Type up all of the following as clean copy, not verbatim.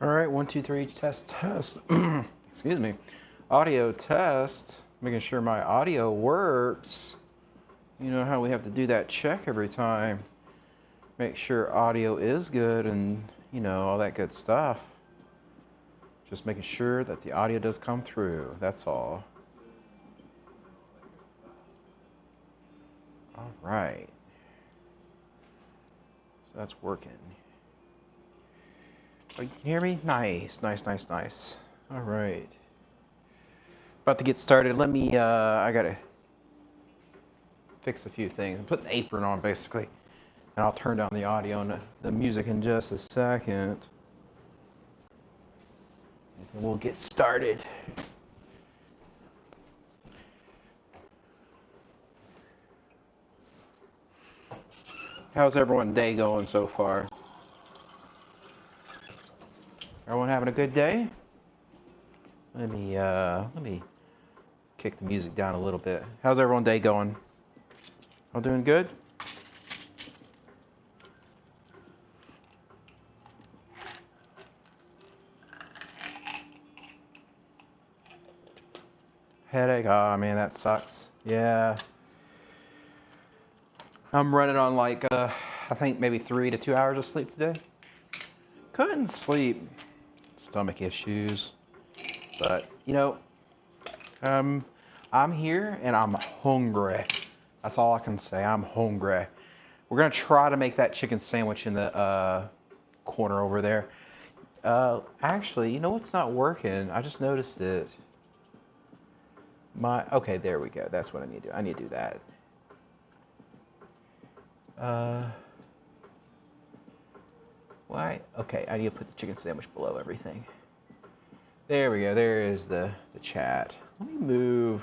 All right, 1, 2, 3, test, test. Excuse me. Audio test. Making sure my audio works. You know how we have to do that check every time. Make sure audio is good and, you know, all that good stuff. Just making sure that the audio does come through. That's all. All right. So that's working. Oh, you can hear me? Nice, nice, nice, nice. All right. About to get started. Let me, I gotta fix a few things. Put the apron on basically. And I'll turn down the audio and the music in just a second. And we'll get started. How's everyone's day going so far? Everyone having a good day? Let me kick the music down a little bit. How's everyone's day going? All doing good? Headache? Oh man, that sucks. Yeah. I'm running on like, I think maybe 3 to 2 hours of sleep today. Couldn't sleep. Stomach issues. But, you know, I'm here and I'm hungry. That's all I can say. I'm hungry. We're going to try to make that chicken sandwich in the corner over there. Actually, you know what's not working? I just noticed it. Okay, there we go. That's what I need to do. I need to do that. Why? Okay, I need to put the chicken sandwich below everything. There we go. There is the chat. Let me move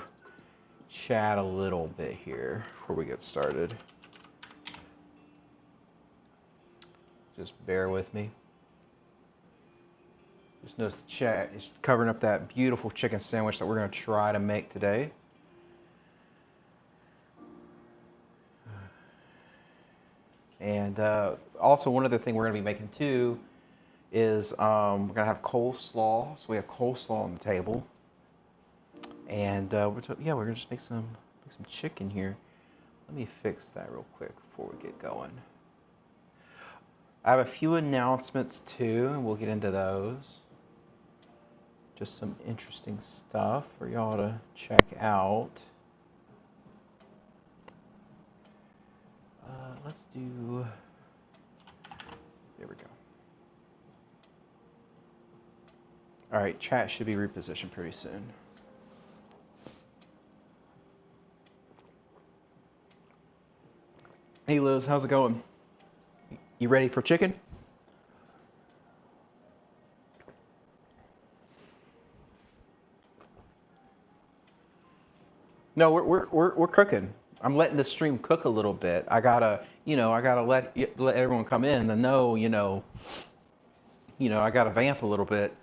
chat a little bit here before we get started. Just bear with me. Just notice the chat is covering up that beautiful chicken sandwich that we're going to try to make today. And also one other thing we're going to be making too is we're going to have coleslaw. So we have coleslaw on the table. And we're going to just make some chicken here. Let me fix that real quick before we get going. I have a few announcements too, and we'll get into those. Just some interesting stuff for y'all to check out. Let's do, there we go. All right, chat should be repositioned pretty soon. Hey Liz, how's it going? You ready for chicken? No, we're cooking. I'm letting the stream cook a little bit. I gotta let everyone come in and know, I gotta vamp a little bit.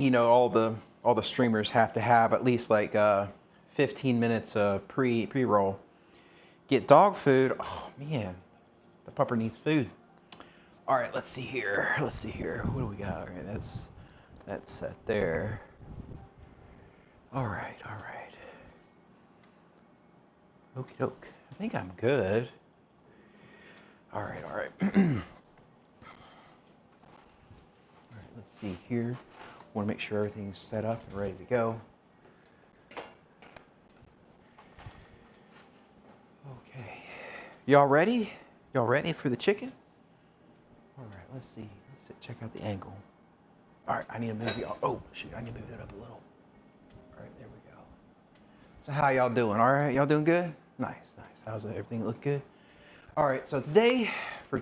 All the streamers have to have at least like 15 minutes of pre-roll. Get dog food. Oh man, the pupper needs food. All right, let's see here. What do we got? All right, that's set there. All right. Okie doke. I think I'm good. All right. All right, let's see here. Want to make sure everything's set up and ready to go. Okay. Y'all ready? Y'all ready for the chicken? All right, let's see. Check out the angle. All right, I need to move y'all. Oh, shoot, I need to move it up a little. All right, there we go. So how y'all doing? All right, y'all doing good? Nice. How's everything look good? All right, so today for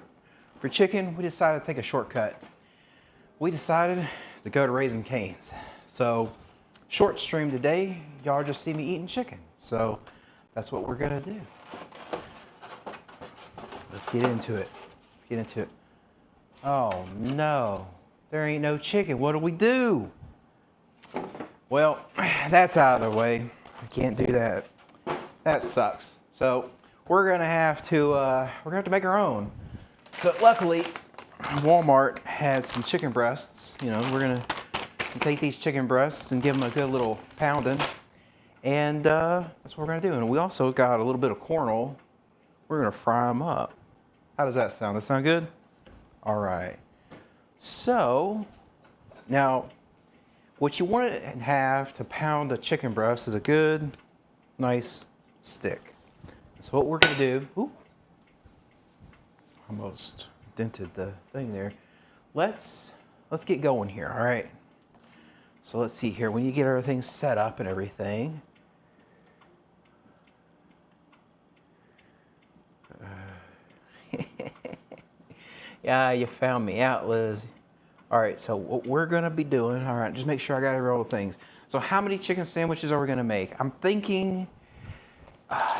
chicken, we decided to take a shortcut. We decided to go to Raising Cane's. So short stream today, y'all just see me eating chicken. So that's what we're gonna do. Let's get into it. Oh no, there ain't no chicken. What do we do? Well, that's out of the way. I can't do that. That sucks. So we're gonna have to make our own. So luckily, Walmart had some chicken breasts. You know, we're gonna take these chicken breasts and give them a good little pounding, and that's what we're gonna do. And we also got a little bit of cornmeal. We're gonna fry them up. How does that sound? That sound good? All right. So now, what you want to have to pound a chicken breast is a good, nice stick. So what we're gonna do, ooh, almost dented the thing there. Let's get going here, all right? So let's see here, when you get everything set up and everything. Yeah, you found me out, Liz. All right, so what we're gonna be doing, all right, just make sure I got all the things. So how many chicken sandwiches are we gonna make? I'm thinking,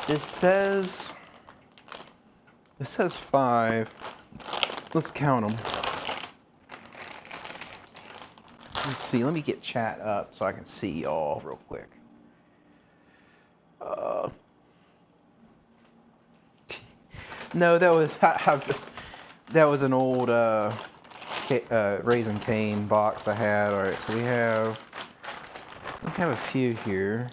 this says 5. Let's count them. Let's see, let me get chat up so I can see y'all real quick. No, that was an old Raisin Cane box I had. All right, so we have a few here.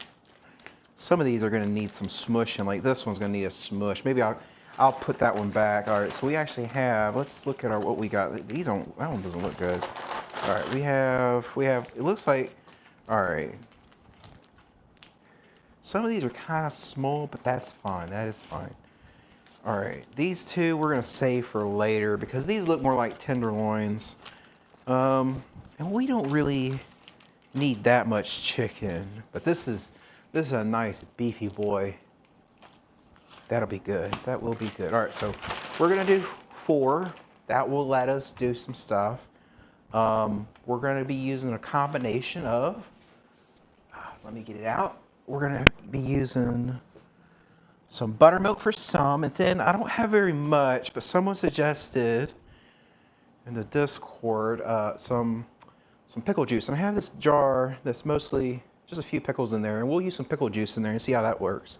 Some of these are gonna need some smushing, like this one's gonna need a smush. Maybe I'll put that one back. All right, so we actually have, let's look at what we got. That one doesn't look good. All right, we have, it looks like, all right. Some of these are kind of small, but that's fine, that is fine. All right, these two we're gonna save for later because these look more like tenderloins. And we don't really need that much chicken, but this is a nice beefy boy. That'll be good, that will be good. All right, so we're gonna do 4. That will let us do some stuff. We're gonna be using a combination of, let me get it out. We're gonna be using some buttermilk for some, and then I don't have very much, but someone suggested in the Discord some pickle juice. And I have this jar that's mostly just a few pickles in there, and we'll use some pickle juice in there and see how that works.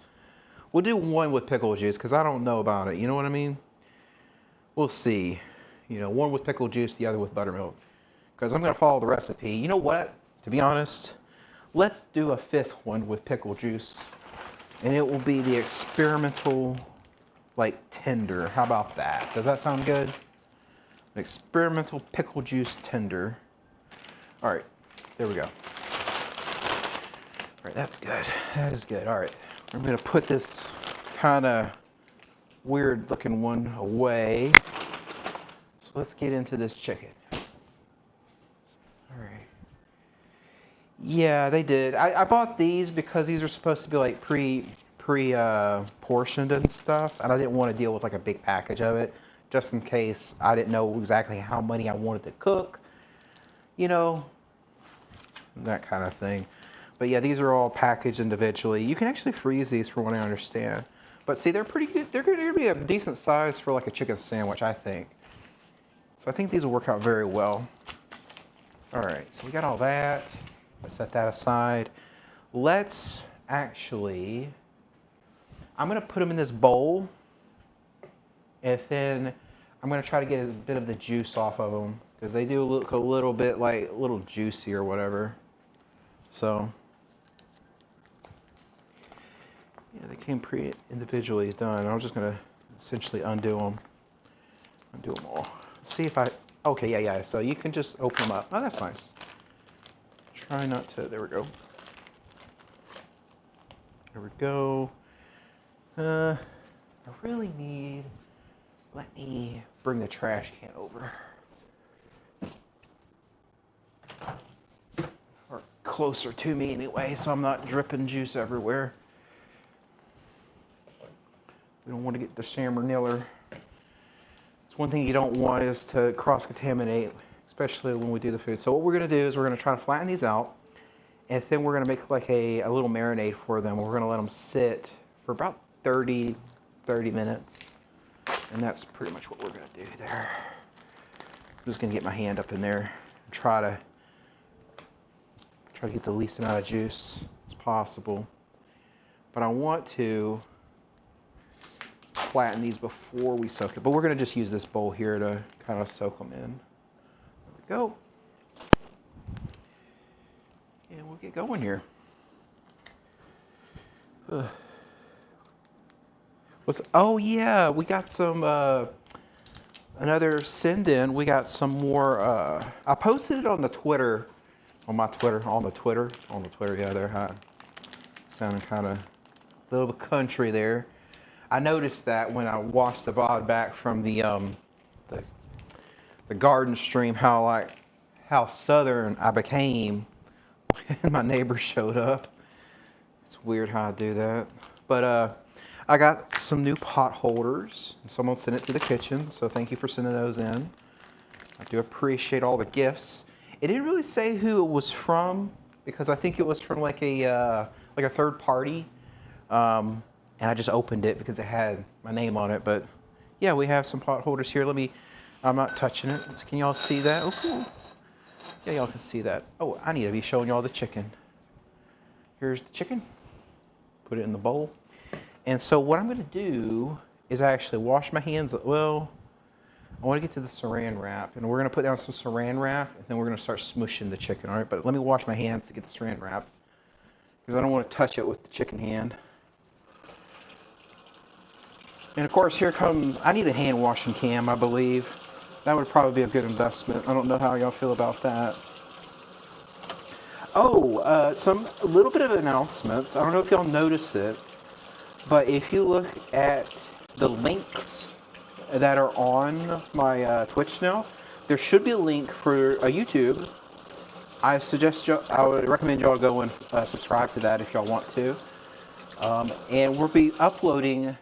We'll do one with pickle juice because I don't know about it, you know what I mean? We'll see. You know, one with pickle juice, the other with buttermilk. Because I'm gonna follow the recipe. You know what? To be honest, let's do a 5th one with pickle juice. And it will be the experimental, like, tender. How about that? Does that sound good? An experimental pickle juice tender. All right, there we go. All right, that's good. That is good. All right, I'm gonna put this kind of weird looking one away. So let's get into this chicken. All right. Yeah, they did. I bought these because these are supposed to be like portioned and stuff, and I didn't want to deal with like a big package of it, just in case I didn't know exactly how many I wanted to cook, you know, that kind of thing. But yeah, these are all packaged individually. You can actually freeze these from what I understand. But see, they're pretty good. They're going to be a decent size for like a chicken sandwich, I think. So I think these will work out very well. All right, so we got all that. Let's set that aside. Let's actually, I'm gonna put them in this bowl, and then I'm gonna try to get a bit of the juice off of them because they do look a little bit like a little juicy or whatever. So, yeah, they came individually done. I'm just gonna essentially undo them all. See if okay, yeah. So you can just open them up. Oh, that's nice. Try not to, there we go. There we go. I really need, let me bring the trash can over. Or closer to me anyway, so I'm not dripping juice everywhere. We don't want to get the salmonella. It's one thing you don't want is to cross-contaminate, especially when we do the food. So what we're gonna do is we're gonna try to flatten these out, and then we're gonna make like a little marinade for them. We're gonna let them sit for about 30 minutes. And that's pretty much what we're gonna do there. I'm just gonna get my hand up in there and try to get the least amount of juice as possible. But I want to flatten these before we soak it, but we're gonna just use this bowl here to kind of soak them in. There we go. And we'll get going here. Oh yeah, we got some, another send in. We got some more, I posted it on the Twitter, on the Twitter, yeah, there, huh? Sounding kind of a little bit country there. I noticed that when I watched the VOD back from the garden stream, how southern I became when my neighbor showed up. It's weird how I do that. But I got some new pot holders. Someone sent it to the kitchen, so thank you for sending those in. I do appreciate all the gifts. It didn't really say who it was from, because I think it was from like a third party. And I just opened it because it had my name on it. But yeah, we have some pot holders here. I'm not touching it. Can y'all see that? Oh, cool. Yeah, y'all can see that. Oh, I need to be showing y'all the chicken. Here's the chicken. Put it in the bowl. And so what I'm gonna do is actually wash my hands. Well, I wanna get to the saran wrap, and we're gonna put down some saran wrap, and then we're gonna start smushing the chicken, all right? But let me wash my hands to get the saran wrap, because I don't wanna touch it with the chicken hand. And of course, here comes, I need a hand washing cam, I believe. That would probably be a good investment. I don't know how y'all feel about that. Oh, a little bit of announcements. I don't know if y'all noticed it, but if you look at the links that are on my Twitch now, there should be a link for YouTube. I would recommend y'all go and subscribe to that if y'all want to. And we'll be uploading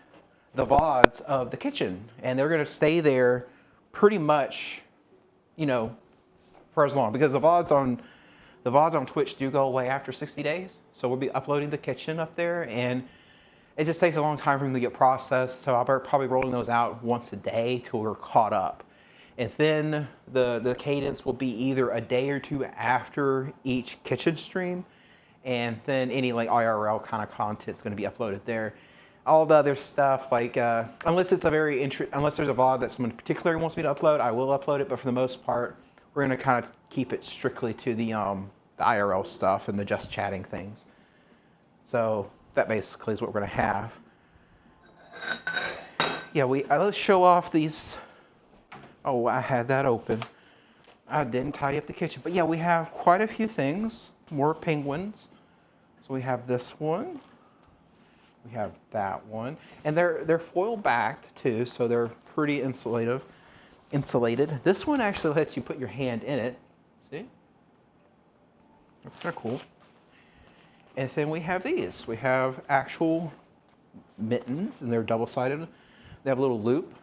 the VODs of the kitchen, and they're gonna stay there pretty much, for as long, because the VODs on Twitch do go away after 60 days. So we'll be uploading the kitchen up there, and it just takes a long time for them to get processed. So I'll be probably rolling those out once a day till we're caught up. And then the cadence will be either a day or two after each kitchen stream, and then any like IRL kind of content is going to be uploaded there. All the other stuff, like unless there's a VOD that someone particularly wants me to upload, I will upload it. But for the most part, we're going to kind of keep it strictly to the IRL stuff and the just chatting things. So that basically is what we're going to have. Yeah, let's show off these. Oh, I had that open. I didn't tidy up the kitchen. But yeah, we have quite a few things. More penguins. So we have this one. We have that one. And they're foil backed too, so they're pretty insulated. This one actually lets you put your hand in it. See? That's kind of cool. And then we have these. We have actual mittens, and they're double-sided. They have a little loop.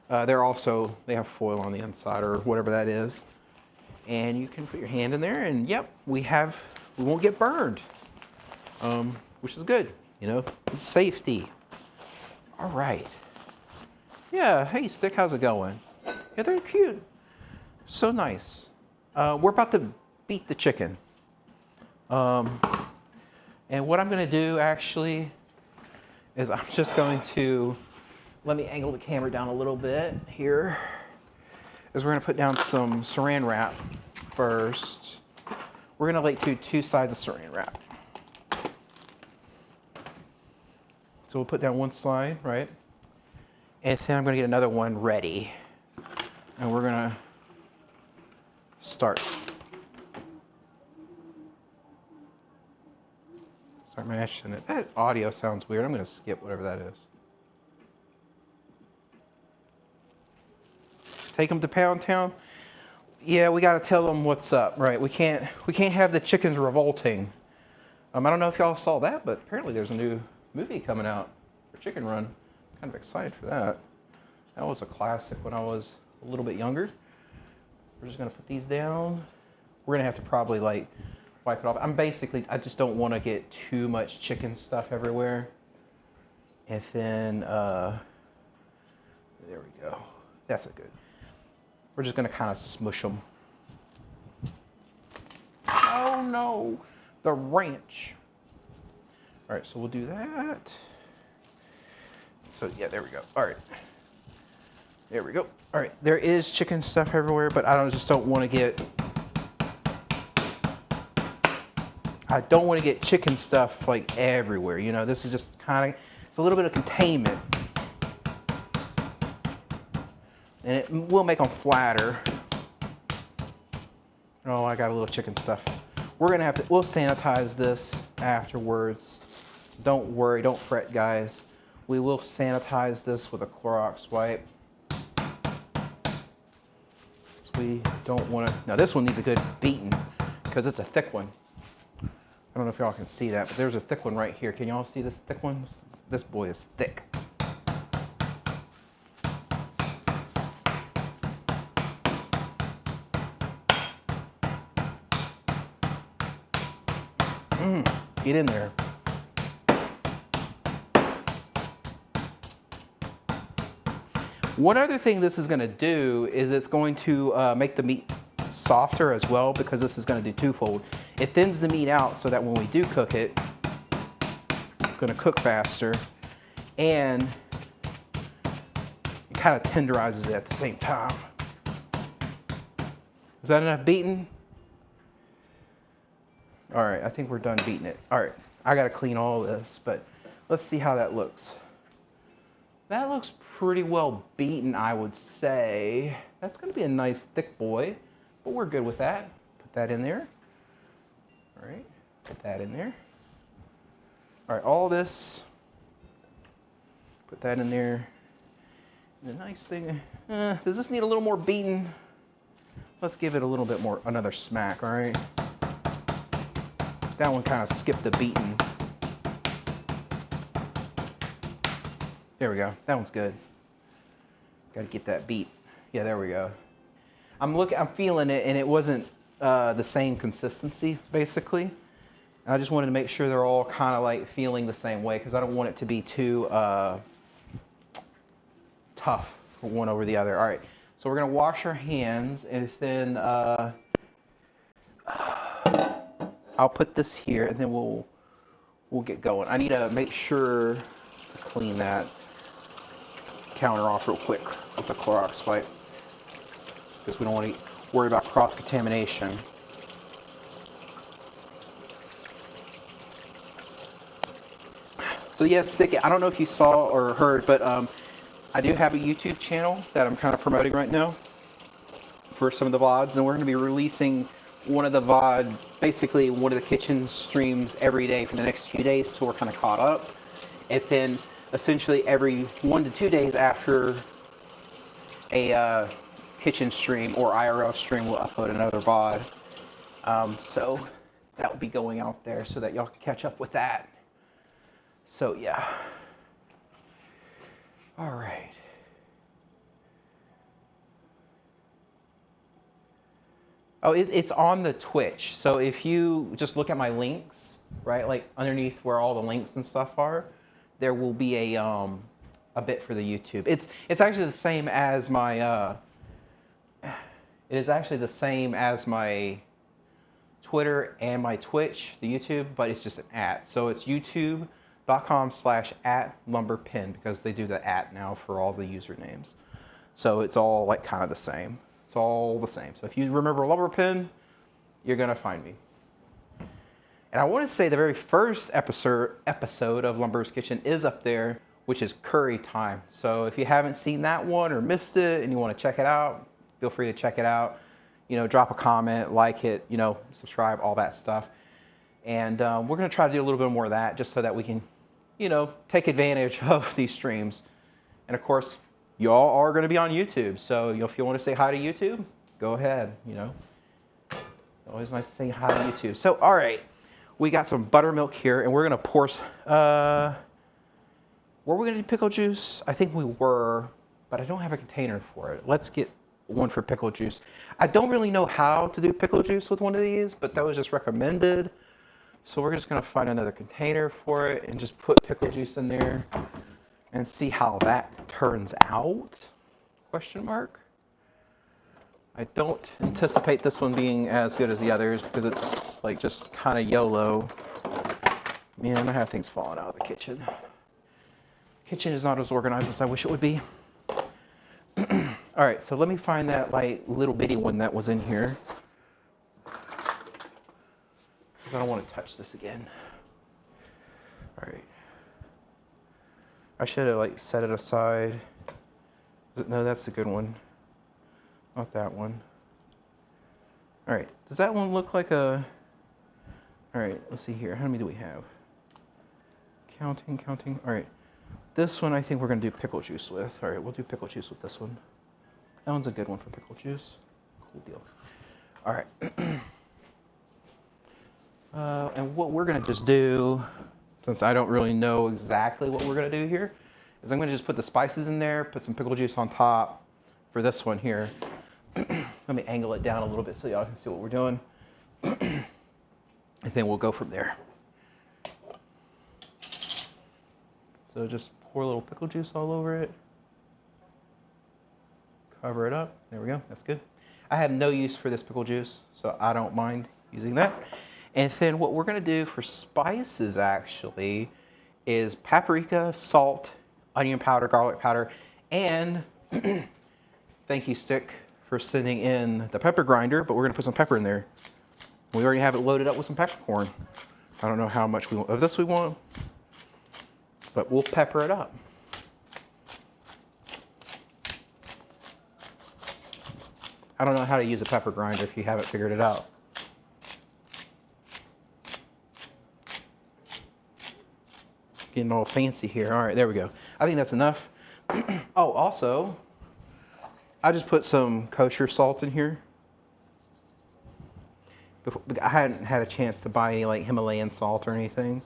They have foil on the inside or whatever that is. And you can put your hand in there, and yep, we won't get burned, which is good, safety. All right. Yeah, hey Stick, how's it going? Yeah, they're cute. So nice. We're about to beat the chicken. And what I'm gonna do actually is I'm just going to, let me angle the camera down a little bit here, is we're gonna put down some saran wrap first. We're gonna do two sides of saran wrap. So we'll put down one side, right? And then I'm gonna get another one ready. And we're gonna start mashing it. That audio sounds weird. I'm gonna skip whatever that is. Take them to Pound Town. Yeah, we gotta tell them what's up, right? We can't have the chickens revolting. I don't know if y'all saw that, but apparently there's a new movie coming out for Chicken Run. I'm kind of excited for that. That was a classic when I was a little bit younger. We're just gonna put these down. We're gonna have to probably like wipe it off. I just don't want to get too much chicken stuff everywhere. And then, there we go. That's a good. We're just gonna kind of smush them. Oh no, the ranch. All right, so we'll do that. So yeah, there we go. All right. There we go. All right, there is chicken stuff everywhere, but just don't want to get, I don't want to get chicken stuff like everywhere. You know, this is just kind of, it's a little bit of containment. And it will make them flatter. Oh, I got a little chicken stuff. We're gonna have to, we'll sanitize this afterwards. So don't worry, don't fret, guys. We will sanitize this with a Clorox wipe. We don't want to, now this one needs a good beating because it's a thick one. I don't know if y'all can see that, but there's a thick one right here. Can y'all see this thick one? This boy is thick. Get in there. One other thing this is going to do is it's going to make the meat softer as well, because this is going to do twofold. It thins the meat out so that when we do cook it, it's going to cook faster, and it kind of tenderizes it at the same time. Is that enough beating? All right, I think we're done beating it. All right, I got to clean all this, but let's see how that looks. That looks pretty well beaten, I would say. That's gonna be a nice thick boy, but we're good with that. Put that in there. All right, put that in there. All right, all this, put that in there. And the nice thing, does this need a little more beaten? Let's give it a little bit more, another smack, all right? That one kind of skipped the beating. There we go. That one's good. Got to get that beat. Yeah, there we go. I'm feeling it, and it wasn't the same consistency, basically. And I just wanted to make sure they're all kind of like feeling the same way, because I don't want it to be too tough for one over the other. All right, so we're gonna wash our hands, and then I'll put this here, and then we'll get going. I need to make sure to clean that counter off real quick with a Clorox wipe, because we don't want to worry about cross-contamination. So yeah, stick it. I don't know if you saw or heard, but I do have a YouTube channel that I'm kind of promoting right now for some of the VODs, and we're going to be releasing one of the VOD, basically one of the kitchen streams every day for the next few days till we're kind of caught up. And then essentially every 1 to 2 days after a kitchen stream or IRL stream, we'll upload another VOD. So that will be going out there so that y'all can catch up with that. So yeah. All right. Oh, it's on the Twitch. So if you just look at my links, right, like underneath where all the links and stuff are, there will be a bit for the YouTube. It's actually the same as my it is actually the same as my Twitter and my Twitch, the YouTube, but it's just an @ So it's youtube.com/@lumberpin, because they do the @ now for all the usernames. So it's all like kind of the same. It's all the same. So if you remember Lumberpin, you're gonna find me. And I want to say the very first episode of Lumber's Kitchen is up there, which is curry time. So if you haven't seen that one or missed it and you want to check it out, feel free to check it out. You know, drop a comment, like it, you know, subscribe, all that stuff. And we're going to try to do a little bit more of that, just so that we can, you know, take advantage of these streams. And of course, y'all are going to be on YouTube. So if you want to say hi to YouTube, go ahead, you know. Always nice to say hi to YouTube. So, all right. We got some buttermilk here, and we're gonna pour. Were we gonna do pickle juice? I think we were, but I don't have a container for it. Let's get one for pickle juice. I don't really know how to do pickle juice with one of these, but that was just recommended. So we're just gonna find another container for it and just put pickle juice in there and see how that turns out? Question mark. I don't anticipate this one being as good as the others because it's like just kind of YOLO. Man, I have things falling out of the kitchen. Kitchen is not as organized as I wish it would be. All right, so let me find that like little bitty one that was in here, because I don't want to touch this again. All right. I should have like set it aside. No, that's the good one. Not that one. All right, does that one look like a... All right, let's see here. How many do we have? Counting. All right, this one I think we're gonna do pickle juice with. All right, we'll do pickle juice with this one. That one's a good one for pickle juice. Cool deal. All right. And what we're gonna just do, since I don't really know exactly what we're gonna do here, is I'm gonna just put the spices in there, put some pickle juice on top for this one here. Let me angle it down a little bit so y'all can see what we're doing. And then we'll go from there. So just pour a little pickle juice all over it. Cover it up. There we go. That's good. I have no use for this pickle juice, so I don't mind using that. And then what we're going to do for spices actually is paprika, salt, onion powder, garlic powder, and thank you, Stick, for sending in the pepper grinder, but we're going to put some pepper in there. We already have it loaded up with some peppercorn. I don't know how much of this we want, but we'll pepper it up. I don't know how to use a pepper grinder if you haven't figured it out. Getting all fancy here. All right, there we go. I think that's enough. Oh, also, I just put some kosher salt in here. I hadn't had a chance to buy any like Himalayan salt or anything.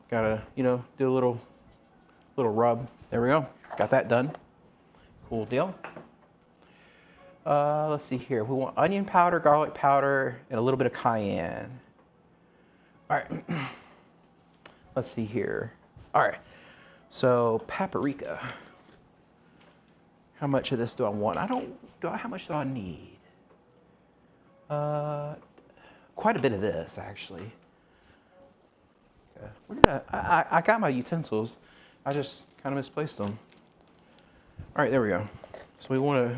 Gotta, do a little rub. There we go. Got that done. Cool deal. Let's see here. We want onion powder, garlic powder, and a little bit of cayenne. All right. Let's see here. All right. So paprika. How much of this do I want? How much do I need? Quite a bit of this, actually. Okay. Where did I got my utensils. I just kind of misplaced them. All right, there we go. So we want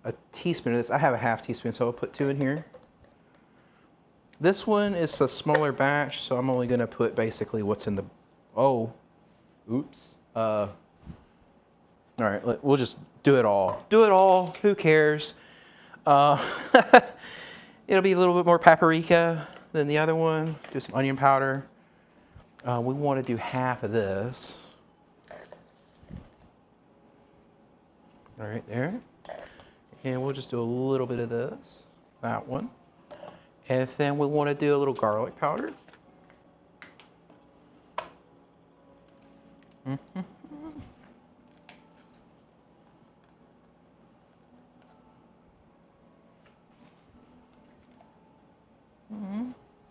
a teaspoon of this. I have a half teaspoon, so I'll put 2 in here. This one is a smaller batch, so I'm only gonna put basically what's in the, oops. All right, we'll just do it all. Do it all, who cares? It'll be a little bit more paprika than the other one. Do some onion powder. We wanna do half of this. All right, there. And we'll just do a little bit of this, that one. And then we want to do a little garlic powder.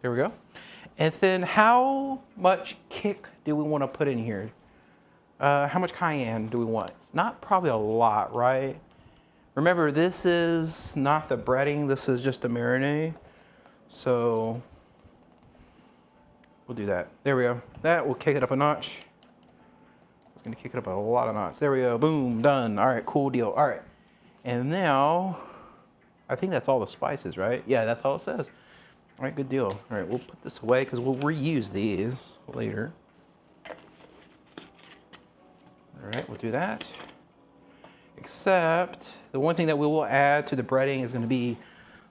There we go. And then how much kick do we want to put in here? How much cayenne do we want? Not probably a lot, right? Remember, this is not the breading, this is just a marinade. So we'll do that. There we go. That will kick it up a notch. It's gonna kick it up a lot of notch. There we go, boom, done. All right, cool deal. All right, and now, I think that's all the spices, right? Yeah, that's all it says. All right, good deal. All right, we'll put this away because we'll reuse these later. All right, we'll do that. Except the one thing that we will add to the breading is going to be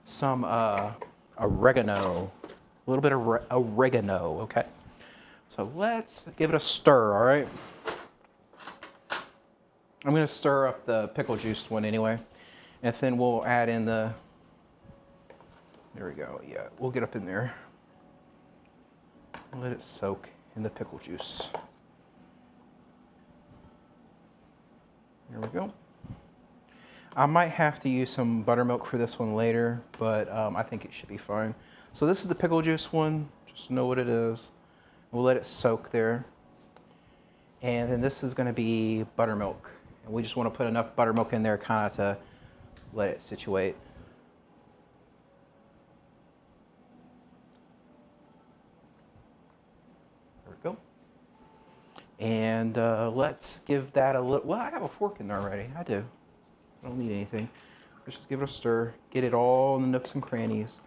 some oregano, a little bit of oregano, okay? So let's give it a stir, all right? I'm going to stir up the pickle juice one anyway, and then we'll add in the, there we go, yeah, we'll get up in there. Let it soak in the pickle juice. There we go. I might have to use some buttermilk for this one later, but I think it should be fine. So this is the pickle juice one, just know what it is. We'll let it soak there. And then this is gonna be buttermilk. And we just wanna put enough buttermilk in there kind of to let it situate. And let's give that a little, well, I have a fork in there already. I do. I don't need anything. Let's just give it a stir. Get it all in the nooks and crannies.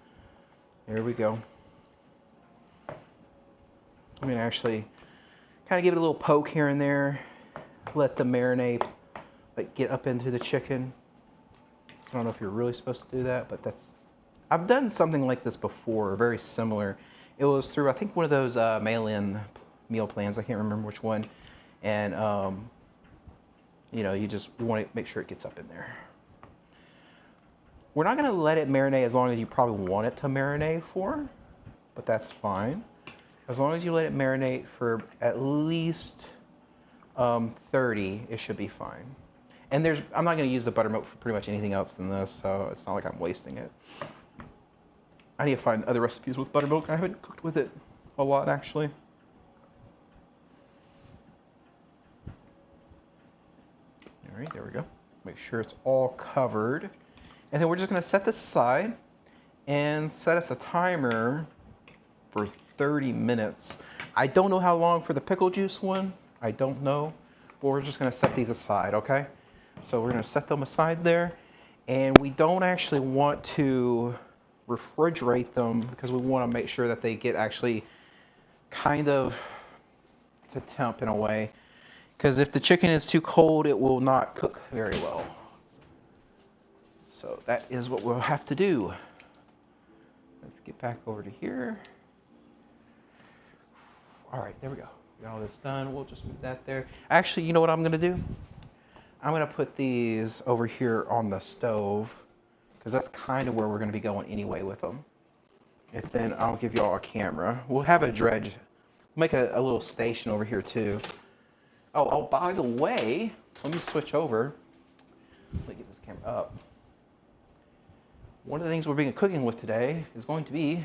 There we go. I'm gonna actually kind of give it a little poke here and there. Let the marinade like get up into the chicken. I don't know if you're really supposed to do that, but I've done something like this before, very similar. It was through, I think, one of those mail-in meal plans. I can't remember which one. And, you know, you want to make sure it gets up in there. We're not going to let it marinate as long as you probably want it to marinate for, but that's fine. As long as you let it marinate for at least 30, it should be fine. And I'm not going to use the buttermilk for pretty much anything else than this, so it's not like I'm wasting it. I need to find other recipes with buttermilk. I haven't cooked with it a lot, actually. All right, there we go. Make sure it's all covered. And then we're just going to set this aside and set us a timer for 30 minutes. I don't know how long for the pickle juice one. I don't know. But we're just going to set these aside, okay? So we're going to set them aside there. And we don't actually want to refrigerate them because we want to make sure that they get actually kind of to temp in a way. Because if the chicken is too cold, it will not cook very well. So that is what we'll have to do. Let's get back over to here. All right, there we go. Got all this done. We'll just move that there. Actually, you know what I'm going to do? I'm going to put these over here on the stove because that's kind of where we're going to be going anyway with them. And then I'll give you all a camera. We'll have a dredge. Make a little station over here too. Oh, by the way, let me switch over. Let me get this camera up. One of the things we're being cooking with today is going to be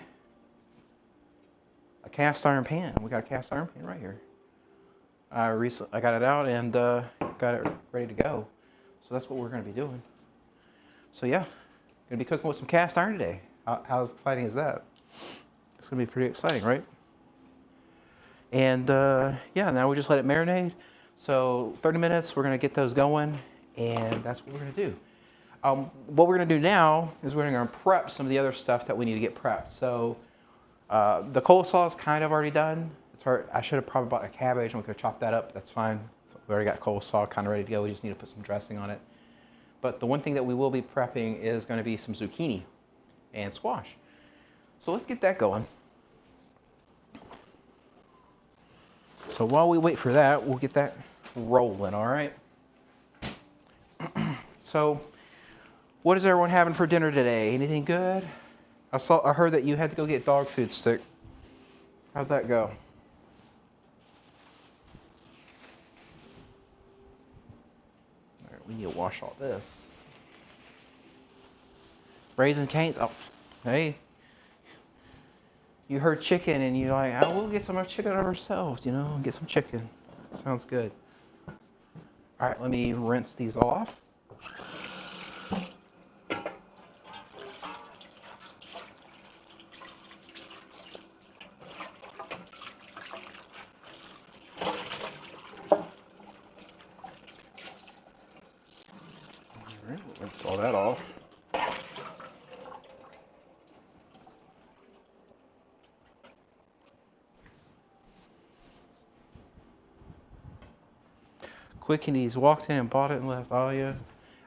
a cast iron pan. We got a cast iron pan right here. I got it out and got it ready to go. So that's what we're going to be doing. So yeah, going to be cooking with some cast iron today. How exciting is that? It's going to be pretty exciting, right? And yeah, now we just let it marinate. So 30 minutes, we're going to get those going, and that's what we're going to do. What we're going to do now is we're going to prep some of the other stuff that we need to get prepped. So the coleslaw is kind of already done. It's hard. I should have probably bought a cabbage and we could have chopped that up. That's fine. So we already got coleslaw kind of ready to go. We just need to put some dressing on it. But the one thing that we will be prepping is going to be some zucchini and squash. So let's get that going. So while we wait for that, we'll get that rolling, all right? So what is everyone having for dinner today? Anything good? I heard that you had to go get dog food stick. How'd that go? All right, we need to wash all this. Raising Cane's. Oh, hey. You heard chicken and you're like, oh, we'll get some chicken ourselves, you know, get some chicken. Sounds good. All right, let me rinse these off. All right, we'll rinse all that off. Quick and Easy walked in and bought it and left. Oh, yeah.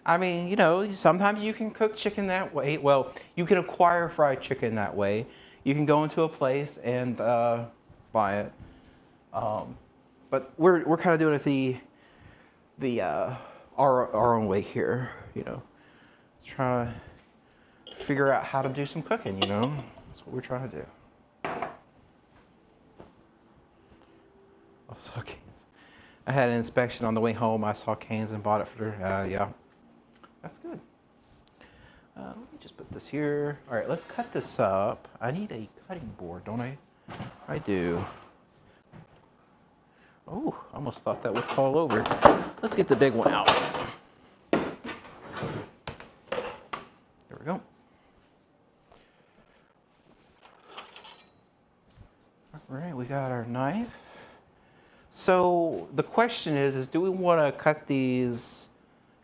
I mean, you know, sometimes you can cook chicken that way. Well, you can acquire fried chicken that way. You can go into a place and buy it. But we're kind of doing it our own way here. You know, trying to figure out how to do some cooking. You know, that's what we're trying to do. Oh, so okay. I had an inspection on the way home. I saw canes and bought it for, yeah. That's good. Let me just put this here. All right, let's cut this up. I need a cutting board, don't I? I do. Oh, I almost thought that would fall over. Let's get the big one out. There we go. All right, we got our knife. So the question is do we want to cut these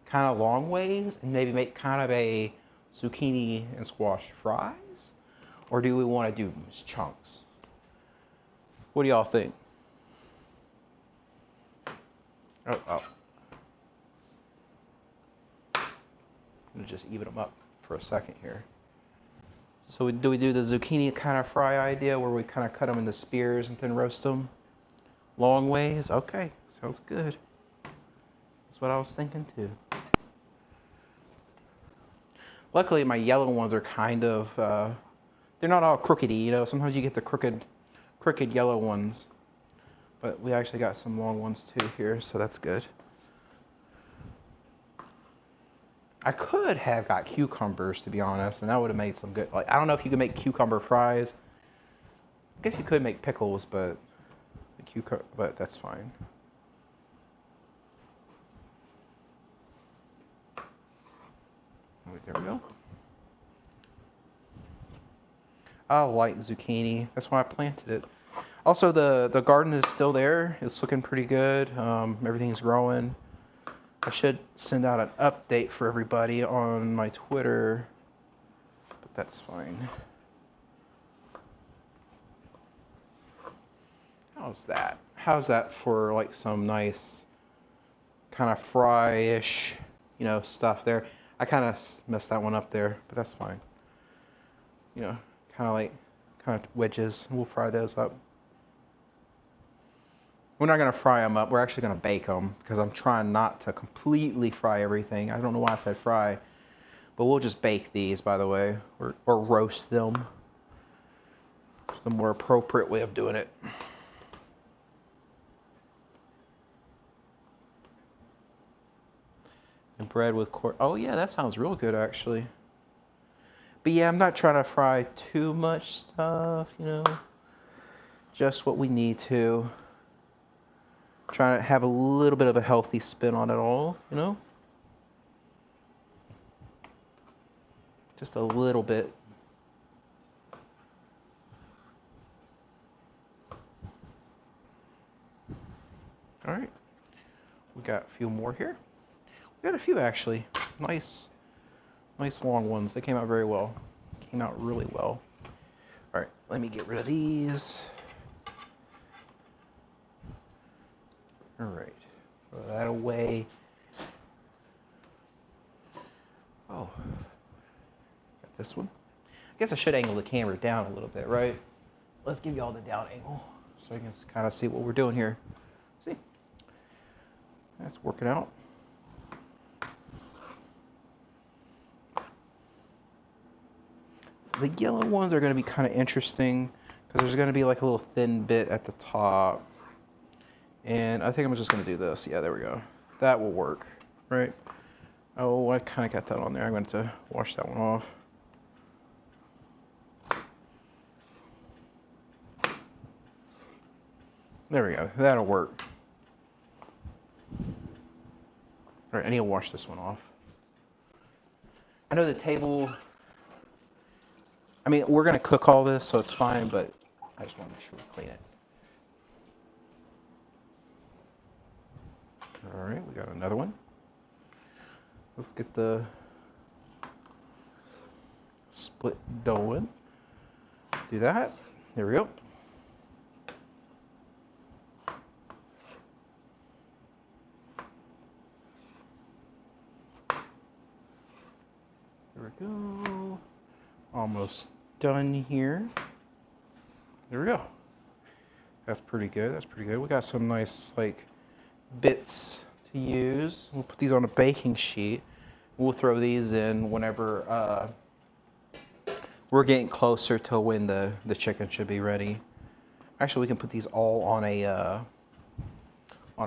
kind of long ways and maybe make kind of a zucchini and squash fries? Or do we want to do them as chunks? What do y'all think? Oh. I'm gonna just even them up for a second here. So do we do the zucchini kind of fry idea where we kind of cut them into spears and then roast them long ways? Okay, sounds good. That's what I was thinking too. Luckily, my yellow ones are kind of, they're not all crookedy, you know. Sometimes you get the crooked yellow ones. But we actually got some long ones too here, so that's good. I could have got cucumbers, to be honest, and that would have made some good, like, I don't know if you could make cucumber fries. I guess you could make pickles, but that's fine. There we go. I like zucchini. That's why I planted it. Also, the garden is still there. It's looking pretty good. Everything's growing. I should send out an update for everybody on my Twitter, but that's fine. How's that? How's that for like some nice kind of fry-ish, you know, stuff there? I kind of messed that one up there, but that's fine. You know, kind of wedges. We'll fry those up. We're not going to fry them up. We're actually going to bake them because I'm trying not to completely fry everything. I don't know why I said fry, but we'll just bake these, by the way, or roast them. It's a more appropriate way of doing it. And bread with corn. Oh yeah, that sounds real good actually. But yeah, I'm not trying to fry too much stuff, you know. Just what we need to. Trying to have a little bit of a healthy spin on it all, you know? Just a little bit. All right. We got a few more here. We got a few actually. Nice long ones. They came out very well. Came out really well. All right, let me get rid of these. All right, throw that away. Oh, got this one. I guess I should angle the camera down a little bit, right? Let's give you all the down angle so you can kind of see what we're doing here. See? That's working out. The yellow ones are going to be kind of interesting because there's going to be like a little thin bit at the top. And I think I'm just going to do this. Yeah, there we go. That will work, right? Oh, I kind of got that on there. I'm going to wash that one off. There we go. That'll work. All right, I need to wash this one off. I know the table, I mean, we're going to cook all this, so it's fine, but I just want to make sure we clean it. All right, we got another one. Let's get the split dough in. Do that. There we go. There we go. Almost done here. There we go. That's pretty good. That's pretty good. We got some nice like bits to use. We'll put these on a baking sheet. We'll throw these in whenever we're getting closer to when the chicken should be ready. Actually, we can put these all on a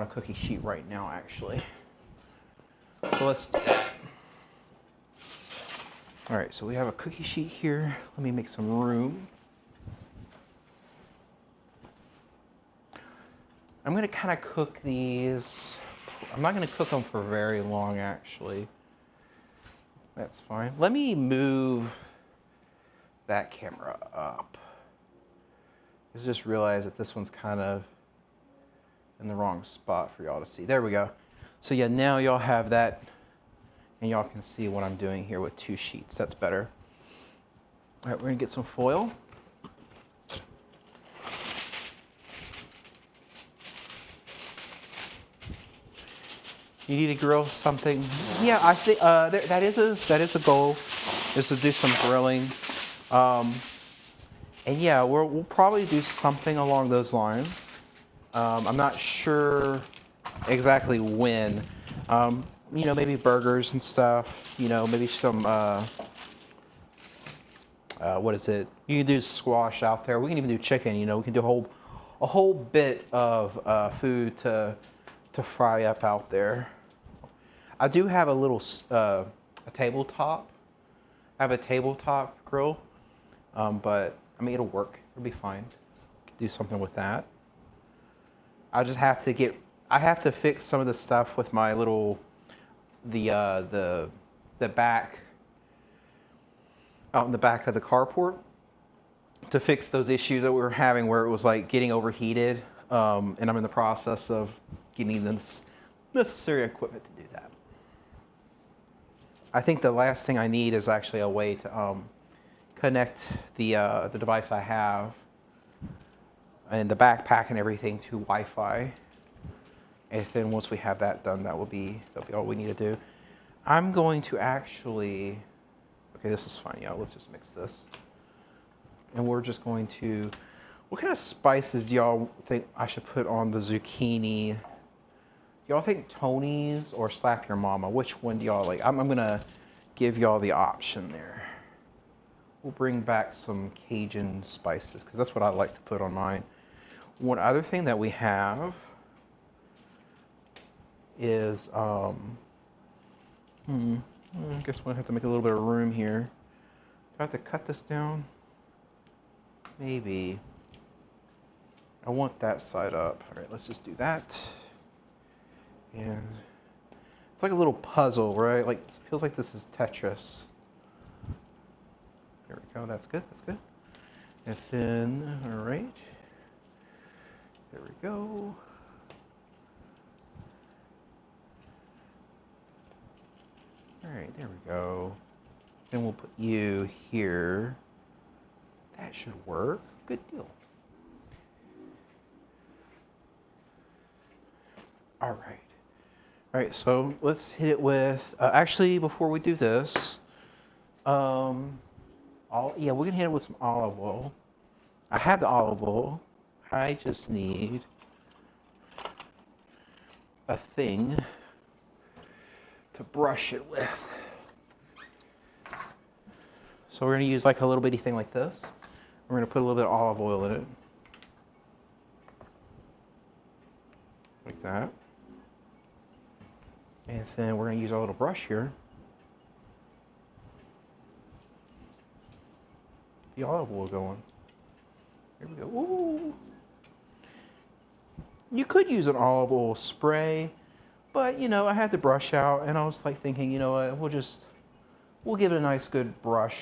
cookie sheet right now, actually. So let's do that. All right, so we have a cookie sheet here. Let me make some room. I'm gonna kind of cook these. I'm not gonna cook them for very long, actually. That's fine. Let me move that camera up. I just realized that this one's kind of in the wrong spot for y'all to see. There we go. So yeah, now y'all have that, and y'all can see what I'm doing here with 2 sheets. That's better. All right, we're gonna get some foil. You need to grill something. Yeah, I think that is a goal, is to do some grilling. And yeah, we'll probably do something along those lines. I'm not sure exactly when. You know, maybe burgers and stuff. You know, maybe some. What is it? You can do squash out there. We can even do chicken. You know, we can do a whole bit of food to fry up out there. I do have a little a tabletop. I have a tabletop grill, but I mean it'll work. It'll be fine. Do something with that. I just have to I have to fix some of the stuff with my little the back out in the back of the carport to fix those issues that we were having where it was like getting overheated, and I'm in the process of getting the necessary equipment to do that. I think the last thing I need is actually a way to connect the device I have and the backpack and everything to Wi-Fi. And then once we have that done, that'll be all we need to do. I'm going to actually, okay, this is fine. Yeah, let's just mix this. And we're just going to, what kind of spices do y'all think I should put on the zucchini? Y'all think Tony's or Slap Your Mama? Which one do y'all like? I'm gonna give y'all the option there. We'll bring back some Cajun spices because that's what I like to put on mine. One other thing that we have is, I guess we'll have to make a little bit of room here. Do I have to cut this down? Maybe. I want that side up. All right, let's just do that. And it's like a little puzzle, right? Like, it feels like this is Tetris. There we go, that's good, that's good. And then, all right. There we go. All right, there we go. Then we'll put you here. That should work, good deal. All right. All right, so let's hit it with, actually, before we do this, we're gonna hit it with some olive oil. I have the olive oil. I just need a thing to brush it with. So we're gonna use like a little bitty thing like this. We're gonna put a little bit of olive oil in it. Like that. And then we're going to use our little brush here. The olive oil going. Here we go. Ooh. You could use an olive oil spray, but you know, I had the brush out and I was like thinking, you know what, we'll give it a nice good brush.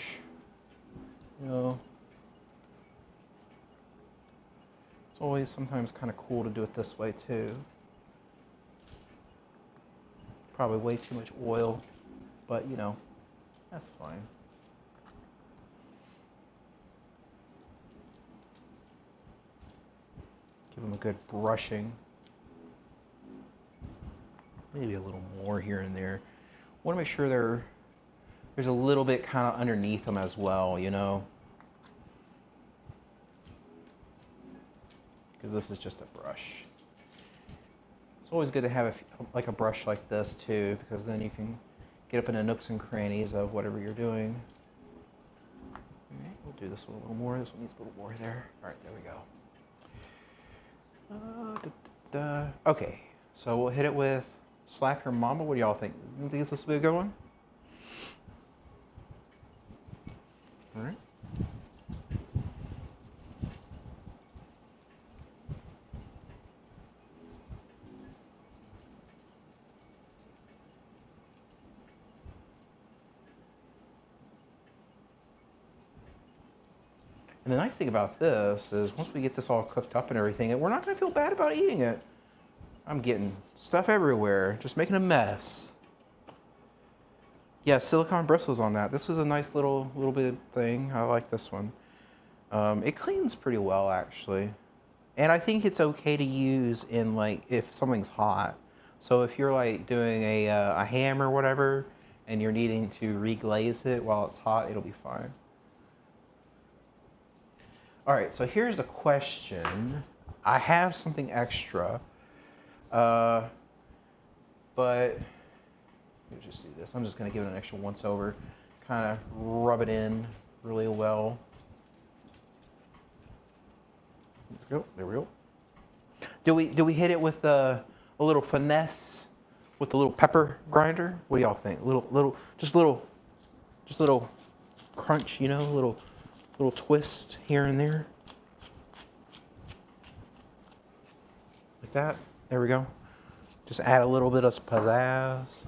You know. It's always sometimes kind of cool to do it this way too. Probably way too much oil, but you know, that's fine. Give them a good brushing. Maybe a little more here and there. Want to make sure there's a little bit kind of underneath them as well, you know. Because this is just a brush. It's always good to have like a brush like this too, because then you can get up in the nooks and crannies of whatever you're doing. Okay, we'll do this one a little more. This one needs a little more there. All right, there we go. Okay, so we'll hit it with Slap Your Mama. What do y'all think? You think this will be a good one? All right. And the nice thing about this is once we get this all cooked up and everything, we're not going to feel bad about eating it. I'm getting stuff everywhere, just making a mess. Yeah, silicone bristles on that. This was a nice little bit thing. I like this one. It cleans pretty well actually. And I think it's okay to use in like if something's hot. So if you're like doing a ham or whatever and you're needing to reglaze it while it's hot, it'll be fine. All right, so here's a question. I have something extra, but let me just do this. I'm just gonna give it an extra once over, kind of rub it in really well. There we go. Do we hit it with a little finesse with the little pepper grinder? What do y'all think? Just little crunch, you know, little twist here and there. Like that. There we go. Just add a little bit of pizzazz.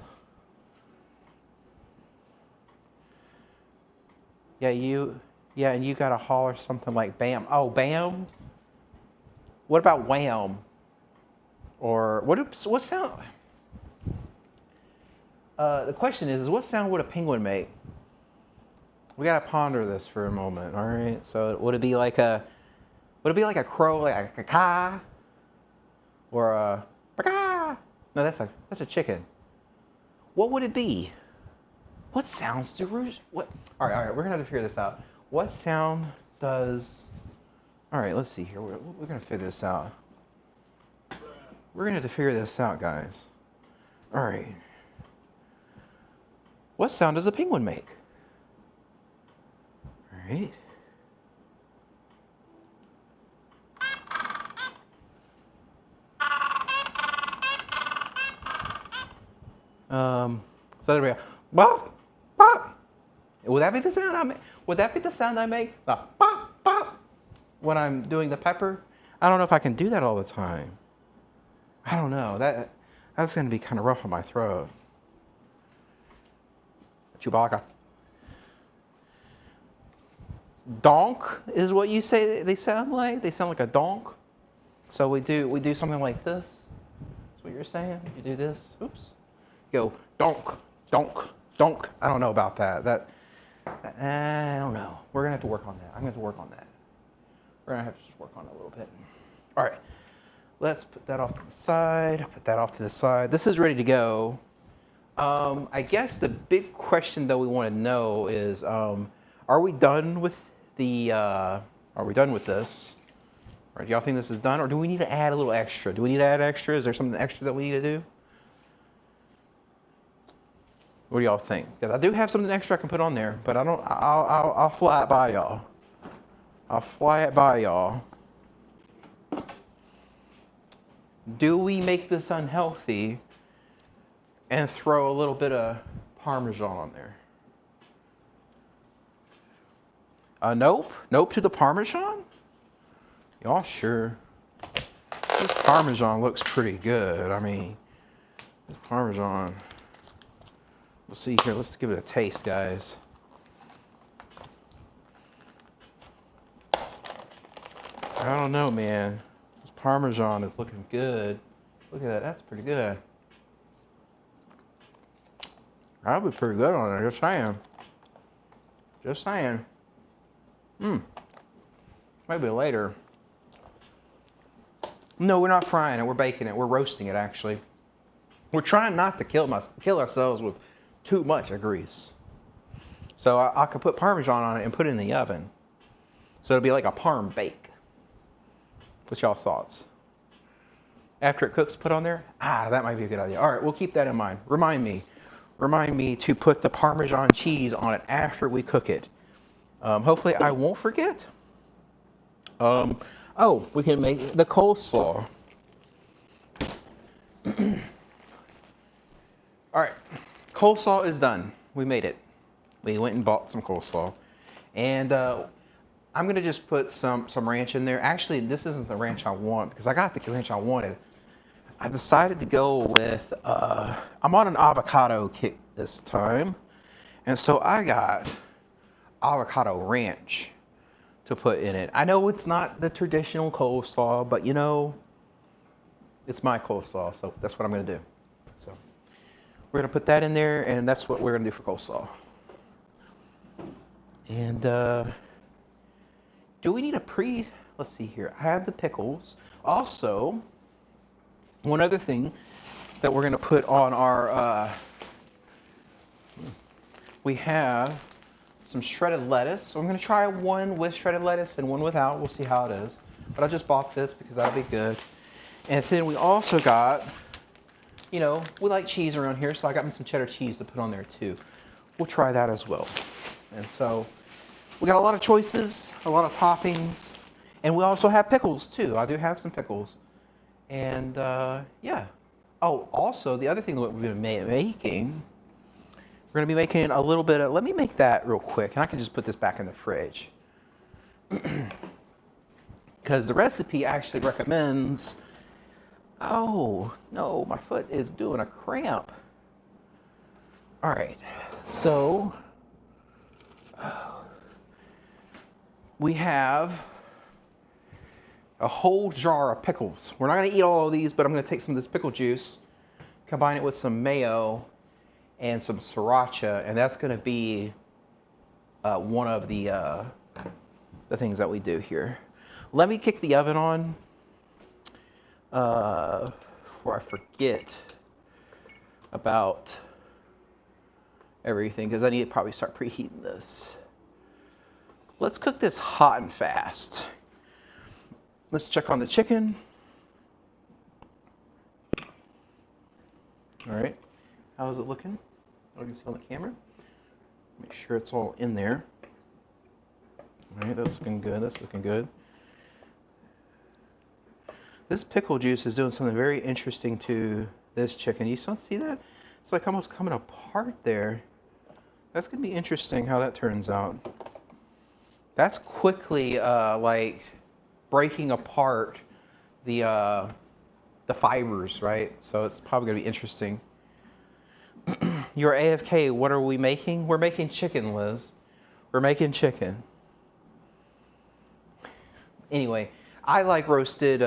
Yeah, and you gotta holler something like bam. Oh, bam. What about wham? Or what sound? The question is what sound would a penguin make? We gotta ponder this for a moment. All right. So would it be like a crow, like a caw, or a caw? No, that's a chicken. What would it be? What sounds do roost? What? All right. We're gonna have to figure this out. What sound does? All right. Let's see here. We're gonna figure this out. We're gonna have to figure this out, guys. All right. What sound does a penguin make? All right. So there we go. Bop, bop. Would that be the sound I make? Would that be the sound I make? The bop, bop. When I'm doing the pepper? I don't know if I can do that all the time. I don't know. That's going to be kind of rough on my throat. Chewbacca. Donk is what you say they sound like? They sound like a donk. So we do something like this. That's what you're saying? You do this. Oops. Go donk, donk, donk. I don't know about that. I don't know. We're going to have to work on that. I'm going to have to work on that. We're going to have to just work on it a little bit. All right. Let's put that off to the side. Put that off to the side. This is ready to go. I guess the big question that we want to know is, are we done with the? Are we done with this? Or do y'all think this is done, or do we need to add a little extra? Do we need to add extra? Is there something extra that we need to do? What do y'all think? Because I do have something extra I can put on there, but I don't. I'll fly it by y'all. I'll fly it by y'all. Do we make this unhealthy and throw a little bit of Parmesan on there? Nope. Nope to the Parmesan? Y'all sure? This Parmesan looks pretty good. I mean, this Parmesan. Let's see here. Let's give it a taste, guys. I don't know, man. This Parmesan is looking good. Look at that. That's pretty good. That'll be pretty good on it. Just saying. Just saying. Maybe later. No, we're not frying it. We're baking it. We're roasting it, actually. We're trying not to kill ourselves with too much grease. So I could put Parmesan on it and put it in the oven. So it'll be like a parm bake. What's y'all's thoughts? After it cooks, put on there? That might be a good idea. All right, we'll keep that in mind. Remind me to put the Parmesan cheese on it after we cook it. Hopefully I won't forget. We can make the coleslaw. All right, coleslaw is done. We made it. We went and bought some coleslaw. And I'm gonna just put some ranch in there. Actually, this isn't the ranch I want because I got the ranch I wanted. I decided to go with, I'm on an avocado kick this time. And so I got avocado ranch to put in it. I know it's not the traditional coleslaw, but you know, It's my coleslaw, so that's what I'm going to do. So we're going to put that in there, and that's what we're going to do for coleslaw. And do we need a let's see here. I have the pickles. Also, one other thing that we're going to put on our, we have some shredded lettuce. So I'm going to try one with shredded lettuce and one without. We'll see how it is. But I just bought this because that'll be good. And then we also got, you know, we like cheese around here, so I got me some cheddar cheese to put on there too. We'll try that as well. And so we got a lot of choices, a lot of toppings, and we also have pickles too. I do have some pickles. And yeah. Oh, also the other thing that we're going to be making, we're going to be making a little bit of, let me make that real quick, and I can just put this back in the fridge. Because the recipe actually recommends, oh, no, my foot is doing a cramp. All right, so we have a whole jar of pickles. We're not gonna eat all of these, but I'm gonna take some of this pickle juice, combine it with some mayo and some sriracha, and that's gonna be one of the things that we do here. Let me kick the oven on before I forget about everything, because I need to probably start preheating this. Let's cook this hot and fast. Let's check on the chicken. All right, how is it looking? Oh, you can see on the camera. Make sure it's all in there. All right, that's looking good, that's looking good. This pickle juice is doing something very interesting to this chicken. You don't see that? It's like almost coming apart there. That's gonna be interesting how that turns out. That's quickly like breaking apart the fibers, right? So it's probably gonna be interesting. You're AFK, what are we making? We're making chicken, Liz. We're making chicken. Anyway, I like roasted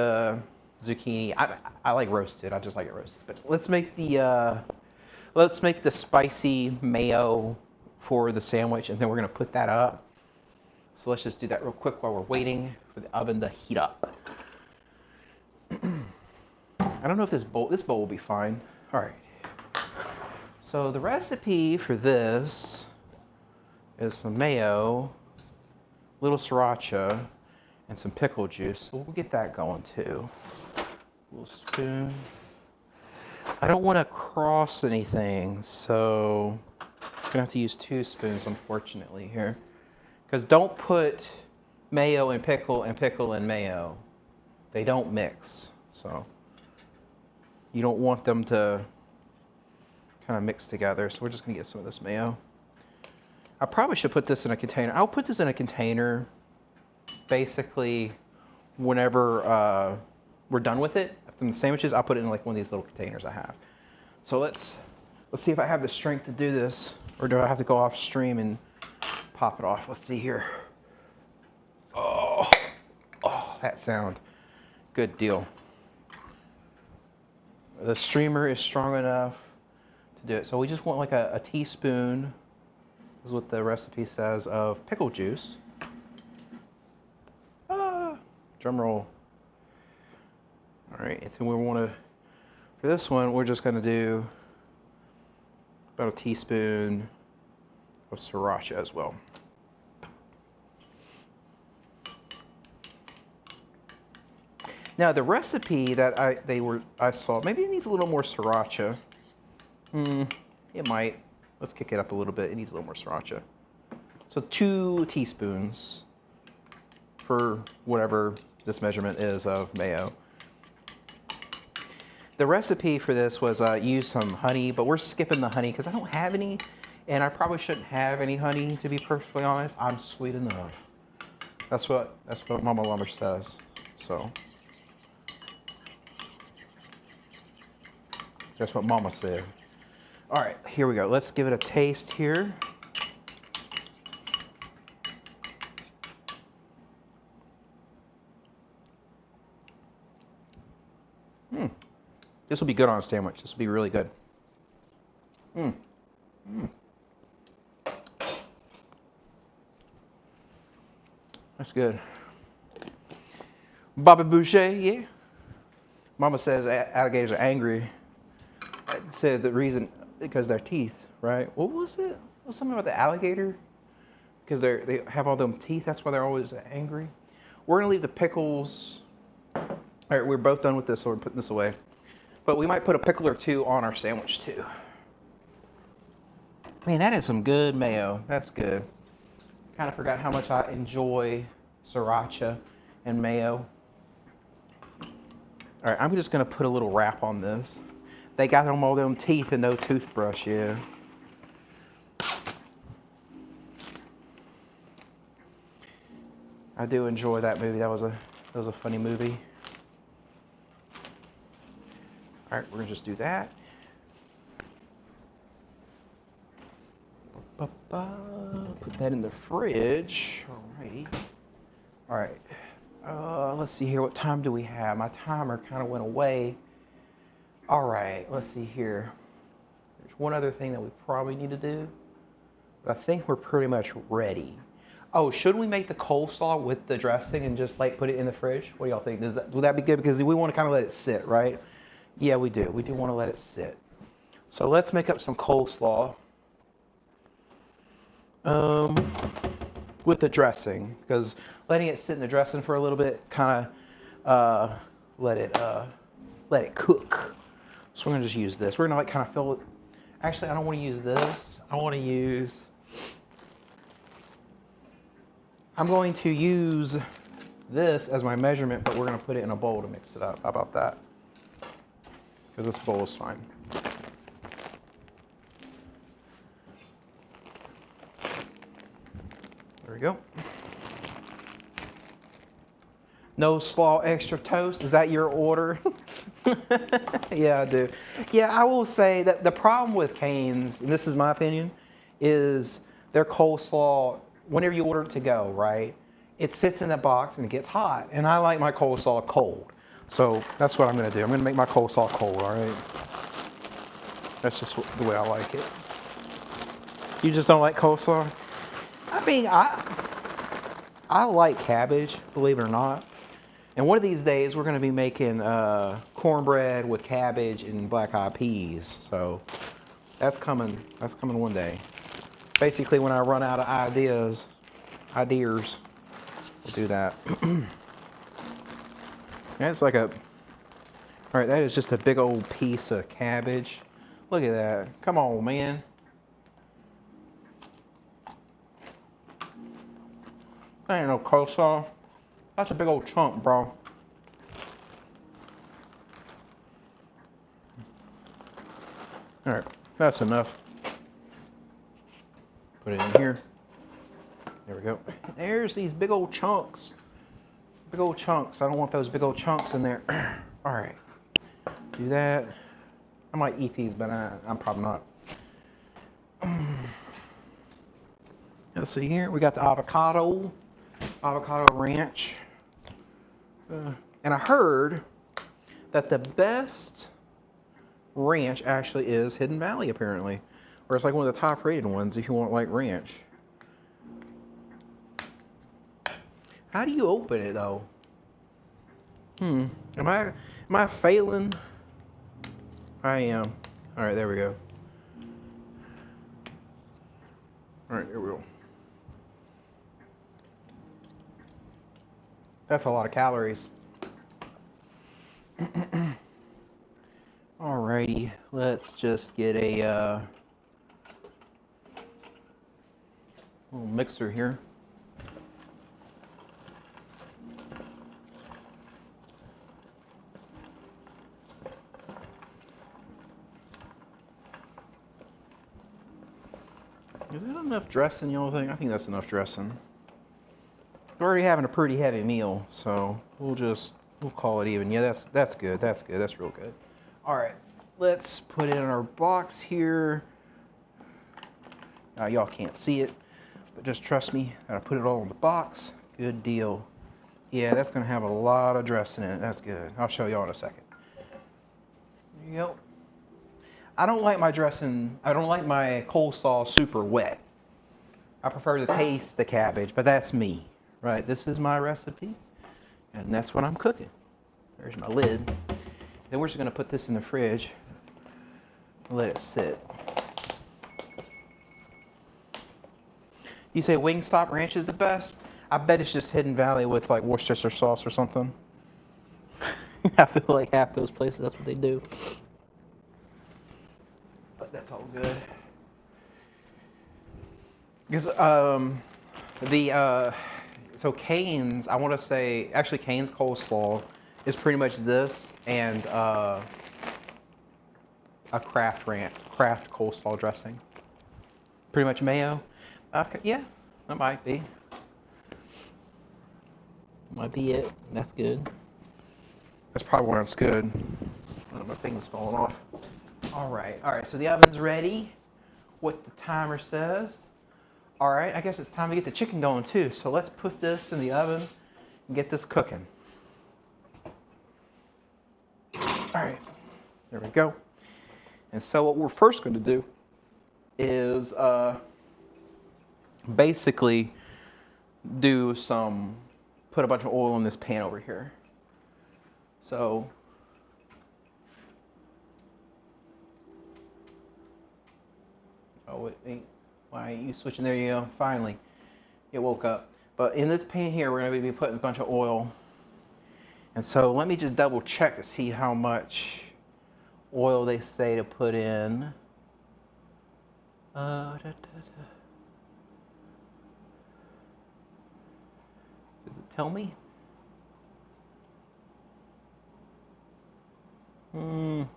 zucchini. I like roasted. I just like it roasted. But let's make the spicy mayo for the sandwich, and then we're gonna put that up. So let's just do that real quick while we're waiting for the oven to heat up. I don't know if this bowl will be fine. All right. So the recipe for this is some mayo, little sriracha, and some pickle juice. So we'll get that going too. A little spoon. I don't want to cross anything, so I'm gonna have to use 2 spoons, unfortunately, here. Because don't put mayo and pickle in mayo. They don't mix, so you don't want them to kind of mix together. So we're just gonna get some of this mayo. I probably should put this in a container. I'll put this in a container basically whenever we're done with it. After the sandwiches, I'll put it in like one of these little containers I have. So let's see if I have the strength to do this, or do I have to go off stream and pop it off? Let's see here. Oh, that sound. Good deal. The streamer is strong enough to do it. So we just want like a teaspoon, is what the recipe says, of pickle juice. Drum roll. All right, and then we want to, for this one, we're just gonna do about a teaspoon of sriracha as well. Now the recipe that I saw, maybe it needs a little more sriracha. It might. Let's kick it up a little bit. It needs a little more sriracha. So 2 teaspoons for whatever this measurement is of mayo. The recipe for this was use some honey, but we're skipping the honey because I don't have any, and I probably shouldn't have any honey, to be perfectly honest. I'm sweet enough. That's what Mama Lumber says. So that's what Mama said. All right, here we go. Let's give it a taste here. This will be good on a sandwich. This will be really good. That's good. Bobby Boucher, yeah. Mama says alligators are angry. I said the reason, because their teeth, right? What was it? Was something about the alligator? Because they have all them teeth, that's why they're always angry. We're gonna leave the pickles. All right, we're both done with this, so we're putting this away. But we might put a pickle or two on our sandwich too. Man, that is some good mayo. That's good. Kind of forgot how much I enjoy sriracha and mayo. All right, I'm just gonna put a little wrap on this. They got them all them teeth and no toothbrush, yeah. I do enjoy that movie. That was a funny movie. All right, we're gonna just do that. Put that in the fridge. Alrighty. All right. Let's see here. What time do we have? My timer kind of went away. All right. Let's see here. There's one other thing that we probably need to do, but I think we're pretty much ready. Oh, should we make the coleslaw with the dressing and just like put it in the fridge? What do y'all think? Would that be good? Because we want to kind of let it sit, right? Yeah, we do. We do want to let it sit. So let's make up some coleslaw. With the dressing, because letting it sit in the dressing for a little bit kind of let it cook. So we're gonna just use this. We're gonna like kind of fill it. Actually, I don't want to use this. I'm going to use this as my measurement, but we're gonna put it in a bowl to mix it up. How about that? Because this bowl is fine. There we go. No slaw, extra toast. Is that your order? Yeah, I do. Yeah, I will say that the problem with Cane's, and this is my opinion, is their coleslaw, whenever you order it to go, right, it sits in the box and it gets hot. And I like my coleslaw cold. So that's what I'm going to do. I'm going to make my coleslaw cold, all right? That's just the way I like it. You just don't like coleslaw? I mean, I like cabbage, believe it or not. And one of these days, we're going to be making cornbread with cabbage and black-eyed peas. So that's coming. That's coming one day. Basically, when I run out of ideas, we'll do that. That's like all right, that is just a big old piece of cabbage. Look at that. Come on, man. That ain't no coleslaw. That's a big old chunk, bro. All right, that's enough. Put it in here. There we go. There's these big old chunks. Big old chunks. I don't want those big old chunks in there. All right, do that. I might eat these, but I'm probably not. Let's see here. We got the avocado ranch. And I heard that the best ranch actually is Hidden Valley, apparently. Or it's like one of the top rated ones if you want like ranch. How do you open it though? Am I failing? I am. All right, there we go. All right, here we go. That's a lot of calories. Alrighty, let's just get a little mixer here. Is that enough dressing, y'all think? I think that's enough dressing. We're already having a pretty heavy meal, so we'll call it even. Yeah, that's good. That's good. That's real good. All right, let's put it in our box here. Y'all can't see it, but just trust me. Gotta put it all in the box. Good deal. Yeah, that's gonna have a lot of dressing in it. That's good. I'll show y'all in a second. There There you go. I don't like my dressing, I don't like my coleslaw super wet. I prefer to taste the cabbage, but that's me, right? This is my recipe, and that's what I'm cooking. There's my lid. Then we're just gonna put this in the fridge and let it sit. You say Wingstop Ranch is the best? I bet it's just Hidden Valley with like Worcestershire sauce or something. I feel like half those places, that's what they do. But that's all good. Because so Cane's, I want to say, actually Cane's coleslaw is pretty much this and a Kraft coleslaw dressing. Pretty much mayo. Okay, yeah, that might be. Might be it. That's good. That's probably why it's good. Oh, my thing's falling off. All right. So the oven's ready. What the timer says. All right. I guess it's time to get the chicken going too. So let's put this in the oven and get this cooking. All right. There we go. And so what we're first going to do is basically put a bunch of oil in this pan over here. So why ain't you switching? There you go. Finally, it woke up. But in this pan here, we're going to be putting a bunch of oil. And so let me just double check to see how much oil they say to put in. Does it tell me?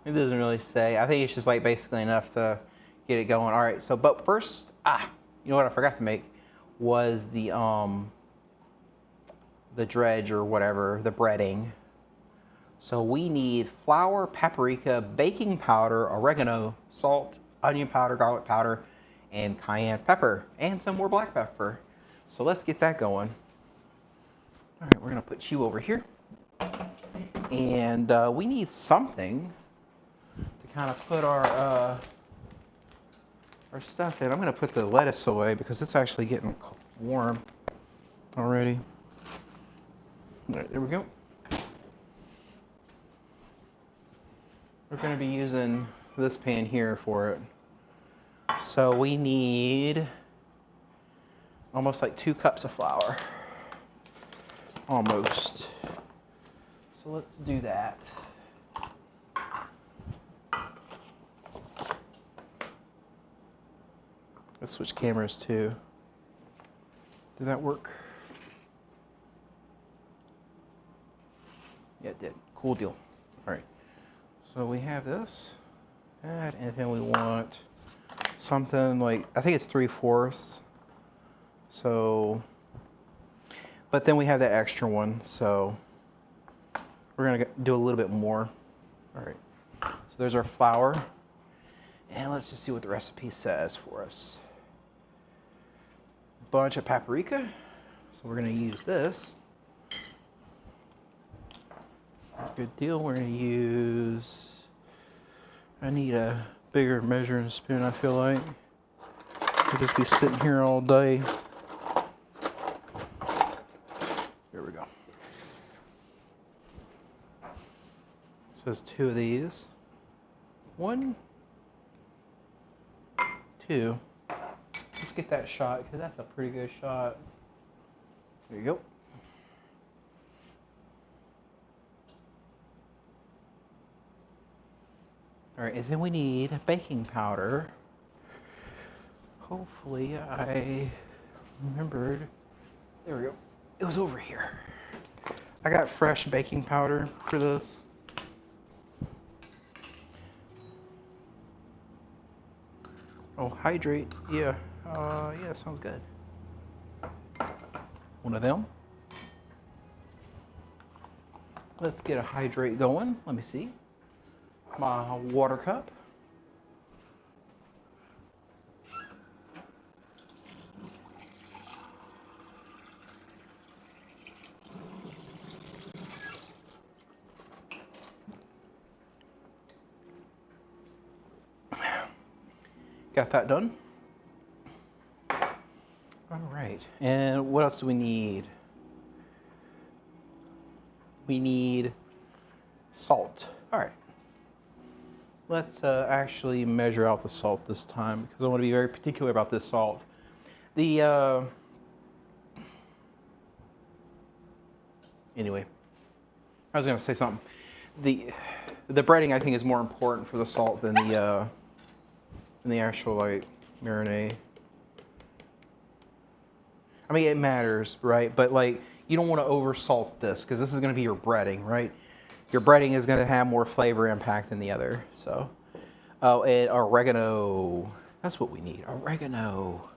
It doesn't really say. I think it's just like basically enough to get it going. All right, so but first, you know what I forgot to make was the dredge or whatever, the breading. So we need flour, paprika, baking powder, oregano, salt, onion powder, garlic powder, and cayenne pepper, and some more black pepper. So let's get that going. All right, we're gonna put you over here. And we need something to kind of put our stuff in. I'm gonna put the lettuce away because it's actually getting warm already. All right, there we go. We're gonna be using this pan here for it. So we need almost like 2 cups of flour. Almost. So let's do that. Let's switch cameras too. Did that work? Yeah, it did. Cool deal. All right. So we have this, and then we want something like, I think it's 3/4. So, but then we have that extra one, so we're gonna do a little bit more. All right, so there's our flour. And let's just see what the recipe says for us. Bunch of paprika. So we're gonna use this. Good deal, we're gonna use, I need a bigger measuring spoon, I feel like. I'll just be sitting here all day. There we go. It says 2 of these. 1, 2. Let's get that shot because that's a pretty good shot. There you go. All right, and then we need baking powder. Hopefully I remembered. There we go. It was over here. I got fresh baking powder for this. Oh, hydrate. Yeah. Yeah, sounds good. One of them. Let's get a hydrate going. Let me see. My water cup. got that done. All right, and what else do we need? We need salt. All right. Let's actually measure out the salt this time because I want to be very particular about this salt. Anyway, I was going to say something. The breading I think is more important for the salt than the actual like marinade. I mean, it matters, right? But like, you don't want to over salt this because this is going to be your breading, right? Your breading is going to have more flavor impact than the other. So, oh, and oregano. That's what we need. Oregano.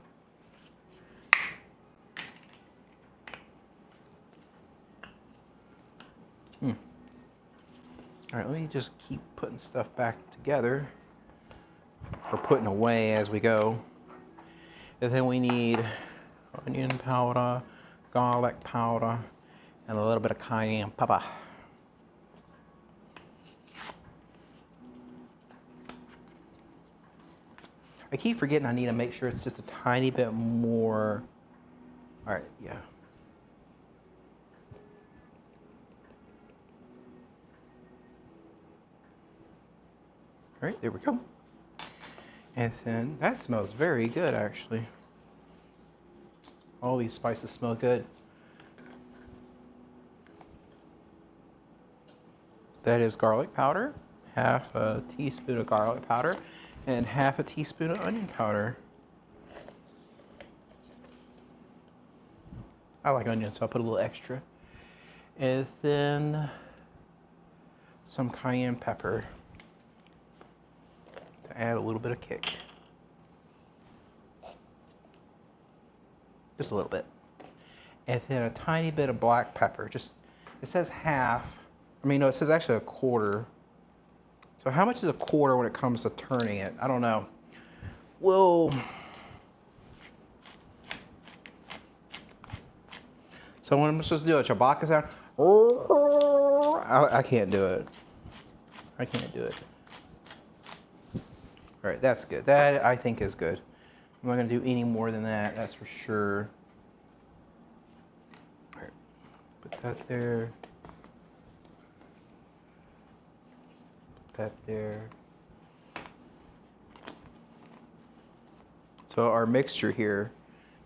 All right, let me just keep putting stuff back together or putting away as we go. And then we need onion powder, garlic powder, and a little bit of cayenne pepper. I keep forgetting I need to make sure it's just a tiny bit more. All right, yeah. All right, there we go. And then that smells very good, actually. All these spices smell good. That is garlic powder, half a teaspoon of garlic powder, and half a teaspoon of onion powder. I like onions, so I'll put a little extra. And then some cayenne pepper to add a little bit of kick. Just a little bit. And then a tiny bit of black pepper. Just, it says half. I mean, no, it says actually a quarter. So how much is a quarter when it comes to turning it? I don't know. Whoa. So what am I supposed to do? A Chewbacca sound? I can't do it. I can't do it. All right, that's good. That I think is good. I'm not going to do any more than that, that's for sure. All right, put that there. Put that there. So our mixture here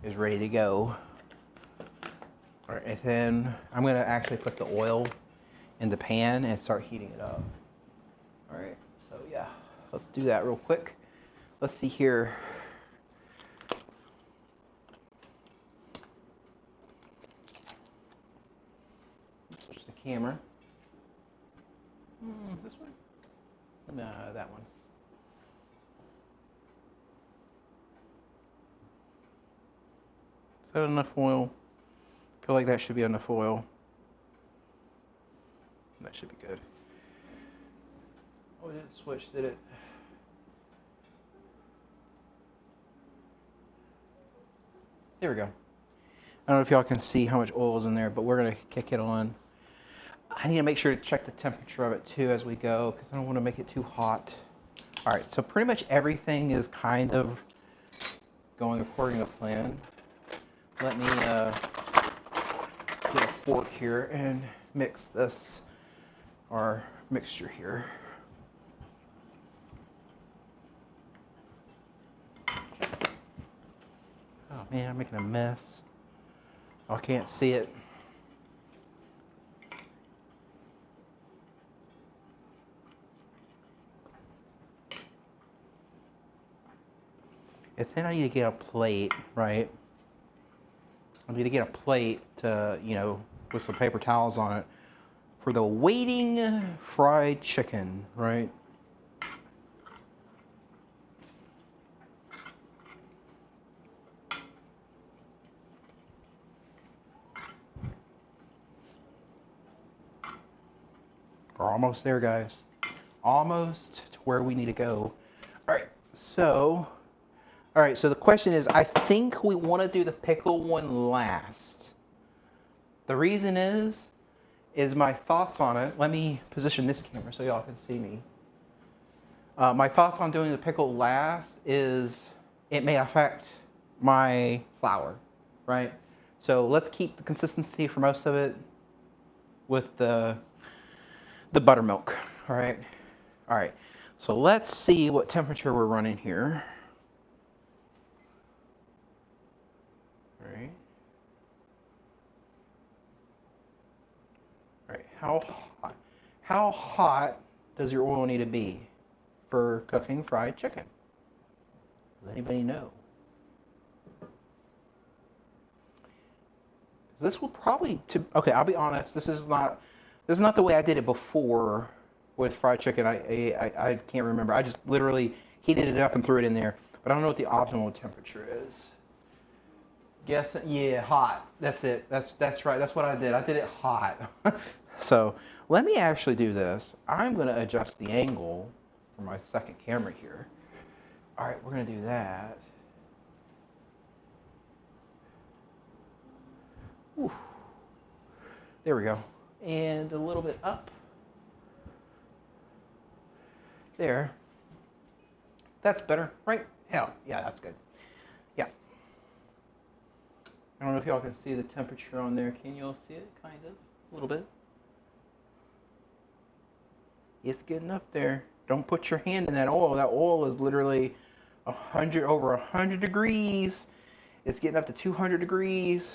is ready to go. All right, and then I'm going to actually put the oil in the pan and start heating it up. All right, so yeah, let's do that real quick. Let's see here. Switch the camera. This one? No, that one. Is that enough oil? I feel like that should be enough oil. That should be good. Oh, it didn't switch, did it? There we go. I don't know if y'all can see how much oil is in there, but we're gonna kick it on. I need to make sure to check the temperature of it too as we go, because I don't want to make it too hot. All right, so pretty much everything is kind of going according to plan. Let me get a fork here and mix this, our mixture here. Oh man, I'm making a mess. Oh, I can't see it. And then I need to get a plate, right? I need to get a plate to, you know, with some paper towels on it for the waiting fried chicken, right? We're almost there, guys. Almost to where we need to go. All right, so the question is, I think we want to do the pickle one last. The reason is my thoughts on it. Let me position this camera so y'all can see me. My thoughts on doing the pickle last is it may affect my flour, right? So let's keep the consistency for most of it with the buttermilk, all right? All right, so let's see what temperature we're running here. All right. All right, how hot does your oil need to be for cooking fried chicken? Does anybody know? This will probably, okay, I'll be honest, this is not the way I did it before with fried chicken. I can't remember. I just literally heated it up and threw it in there. But I don't know what the optimal temperature is. Guess, yeah, hot. That's it. That's right. That's what I did. I did it hot. So let me actually do this. I'm going to adjust the angle for my second camera here. All right, we're going to do that. Whew. There we go. And a little bit up. There. That's better, right? Hell, yeah, that's good. Yeah. I don't know if y'all can see the temperature on there. Can y'all see it? Kind of. A little bit. It's getting up there. Don't put your hand in that oil. That oil is literally over 100 degrees. It's getting up to 200 degrees.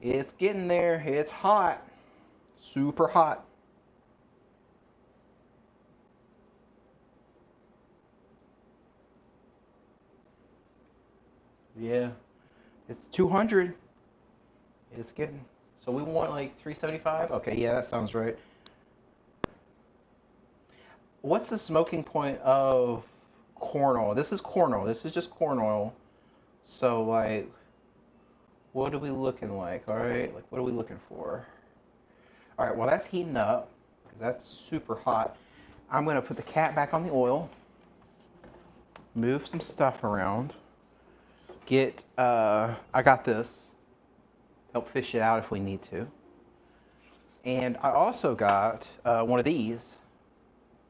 It's getting there. It's hot. Super hot. Yeah. It's 200. It's getting. So we want like 375? Okay, yeah, that sounds right. What's the smoking point of corn oil? This is corn oil. This is just corn oil. So like, what are we looking like? All right, like what are we looking for? All right, well that's heating up because that's super hot. I'm gonna put the cat back on the oil. Move some stuff around. I got this. Help fish it out if we need to. And I also got one of these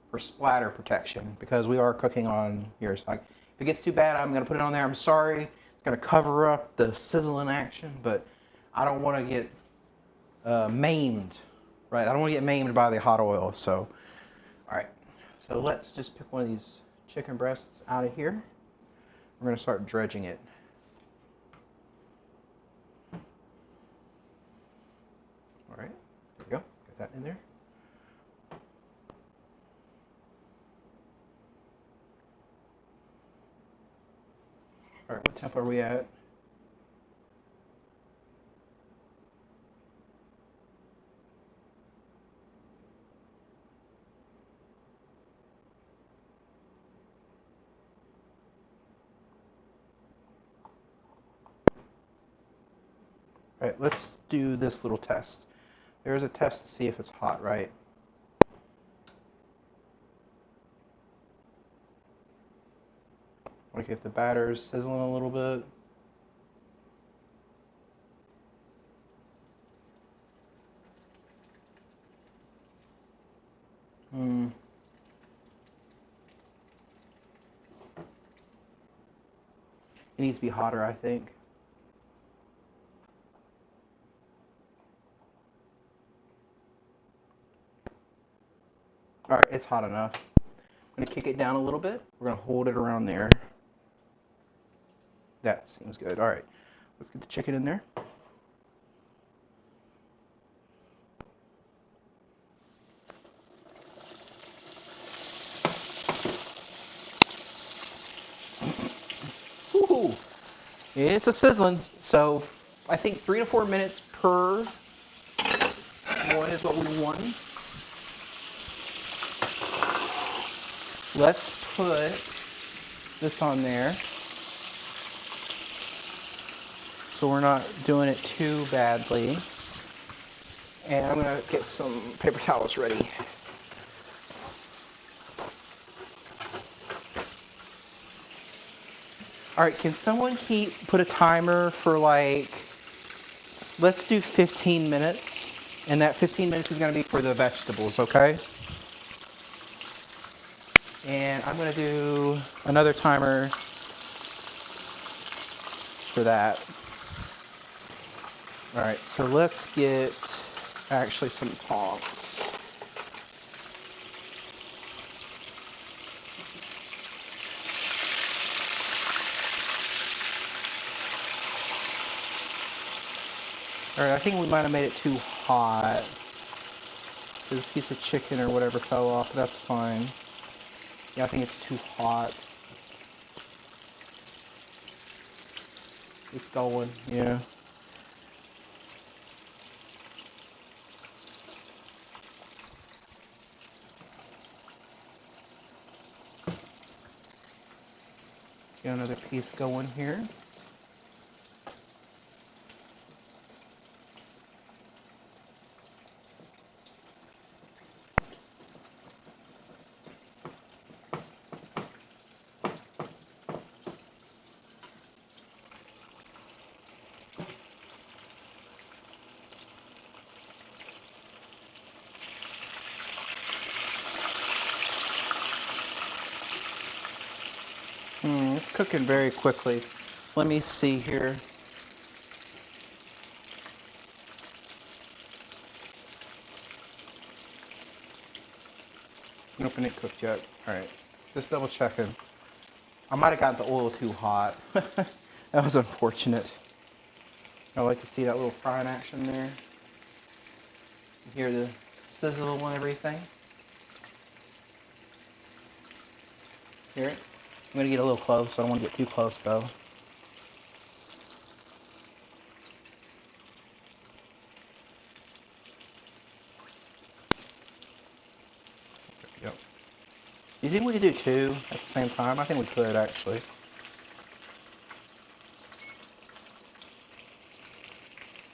for splatter protection because we are cooking on here. So if it gets too bad, I'm gonna put it on there. I'm sorry. It's gonna cover up the sizzling action, but I don't want to get maimed, right? I don't want to get maimed by the hot oil. So, all right. So let's just pick one of these chicken breasts out of here. We're gonna start dredging it. All right, there we go. Get that in there. All right, what temp are we at? All right, let's do this little test. There's a test to see if it's hot, right? Like if the batter's sizzling a little bit. It needs to be hotter, I think. All right, it's hot enough. I'm gonna kick it down a little bit. We're gonna hold it around there. That seems good. All right, let's get the chicken in there. Woohoo! It's a sizzling, so I think 3 to 4 minutes per one is what we want. Let's put this on there so we're not doing it too badly. And I'm gonna get some paper towels ready. All right, can someone put a timer for like, let's do 15 minutes. And that 15 minutes is gonna be for the vegetables, okay? And I'm gonna do another timer for that. All right, so let's get actually some tongs. All right, I think we might have made it too hot. This piece of chicken or whatever fell off, that's fine. Yeah, I think it's too hot. It's going, yeah. Got another piece going here. It's cooking very quickly. Let me see here. Nope, it ain't cooked yet. All right, just double checking. I might have got the oil too hot. That was unfortunate. I like to see that little frying action there. You hear the sizzle and everything. Hear it? I'm gonna get a little close. I don't want to get too close though. Yep. Do you think we could do two at the same time? I think we could actually.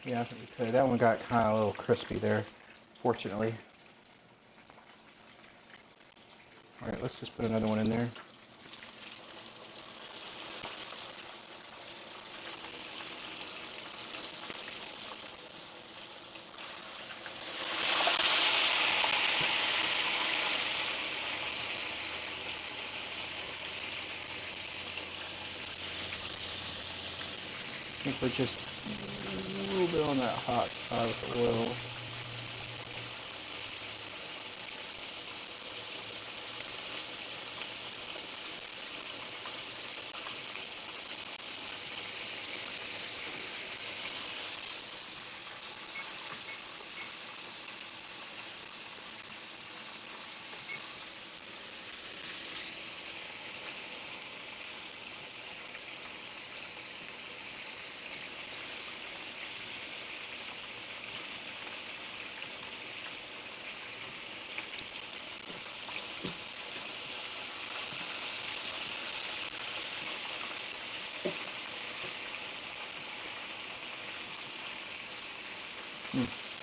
Yeah, I think we could. That one got kind of a little crispy there, fortunately. All right, let's just put another one in there. I think we're just a little bit on that hot side with the oil.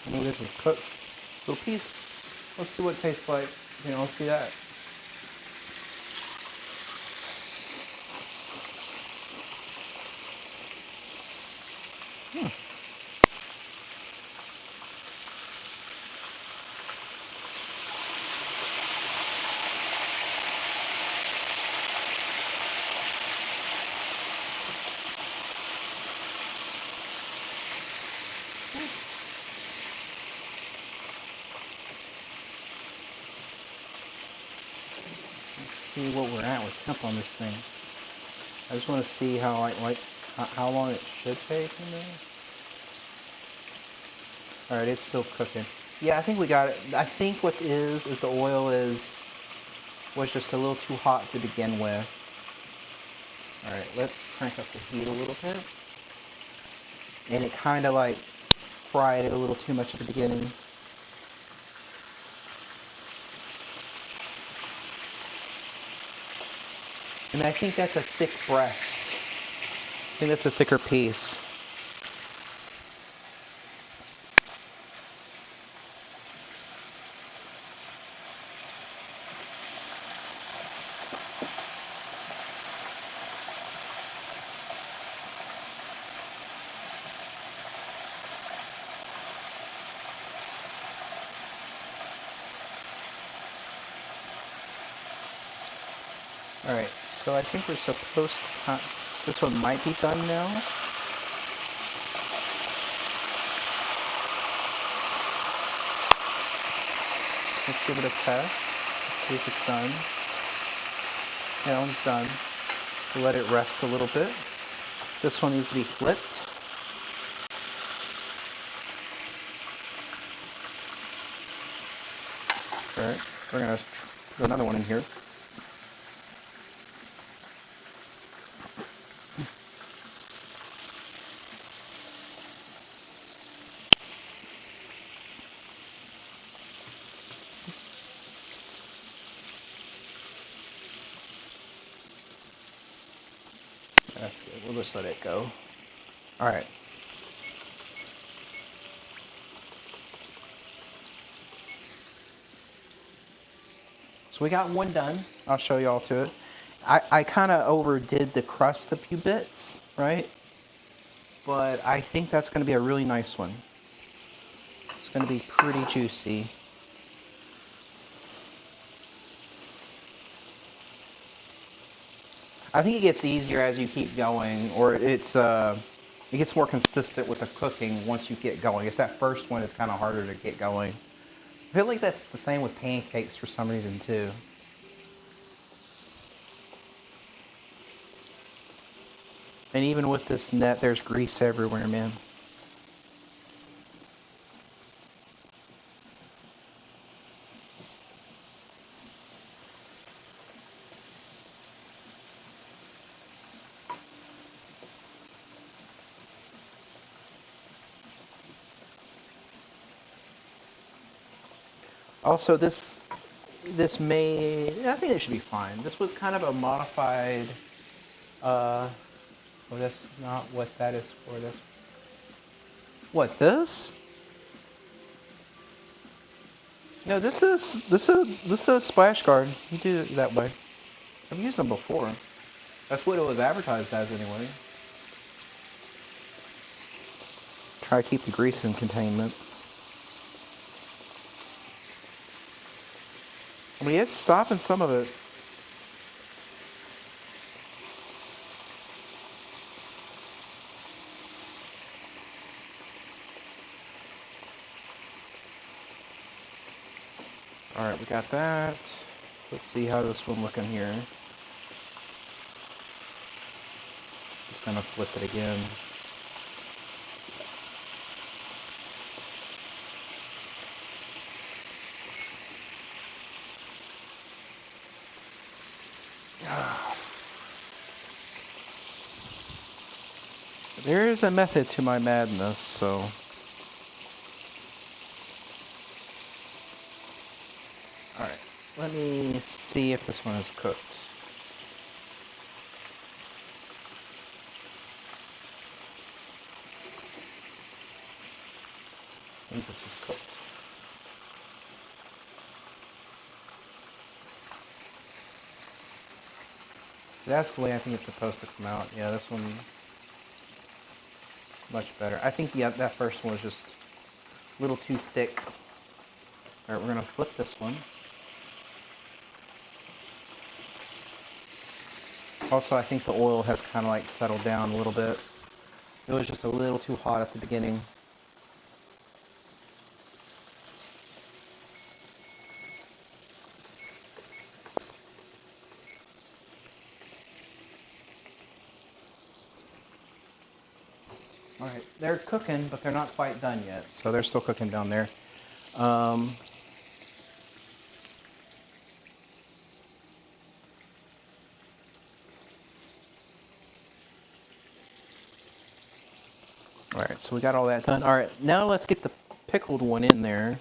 I know this is cooked. Little piece. Let's see what it tastes like. Let's see that. See what we're at with temp on this thing. I just want to see how how long it should take in there. All right, it's still cooking. Yeah, I think we got it. I think what is the oil was just a little too hot to begin with. All right, let's crank up the heat a little bit. And it kind of like fried it a little too much at the beginning. And I think that's a thick breast. I think that's a thicker piece. All right, so I think we're supposed to, this one might be done now. Let's give it a test. Let's see if it's done. That one's done. We'll let it rest a little bit. This one needs to be flipped. All right, we're gonna put another one in here. That's good. We'll just let it go. All right. So we got one done. I'll show you all to it. I kind of overdid the crust a few bits, right? But I think that's going to be a really nice one. It's going to be pretty juicy. I think it gets easier as you keep going, or it gets more consistent with the cooking once you get going. It's that first one is kind of harder to get going. I feel like that's the same with pancakes for some reason too. And even with this net, there's grease everywhere, man. Also, I think it should be fine. This was kind of a modified, well, that's not what that is for. This, what, this? No, this is a splash guard. You do it that way. I've used them before. That's what it was advertised as anyway. Try to keep the grease in containment. I mean, it's stopping some of it. All right, we got that. Let's see how this one looking here. Just gonna flip it again. There is a method to my madness, so. Alright, let me see if this one is cooked. I think this is cooked. That's the way I think it's supposed to come out. Yeah, this one much better. I think that first one was just a little too thick. Alright, we're gonna flip this one. Also, I think the oil has kind of like settled down a little bit. It was just a little too hot at the beginning. Alright, they're cooking, but they're not quite done yet. So they're still cooking down there. Alright, so we got all that done. Alright, now let's get the pickled one in there.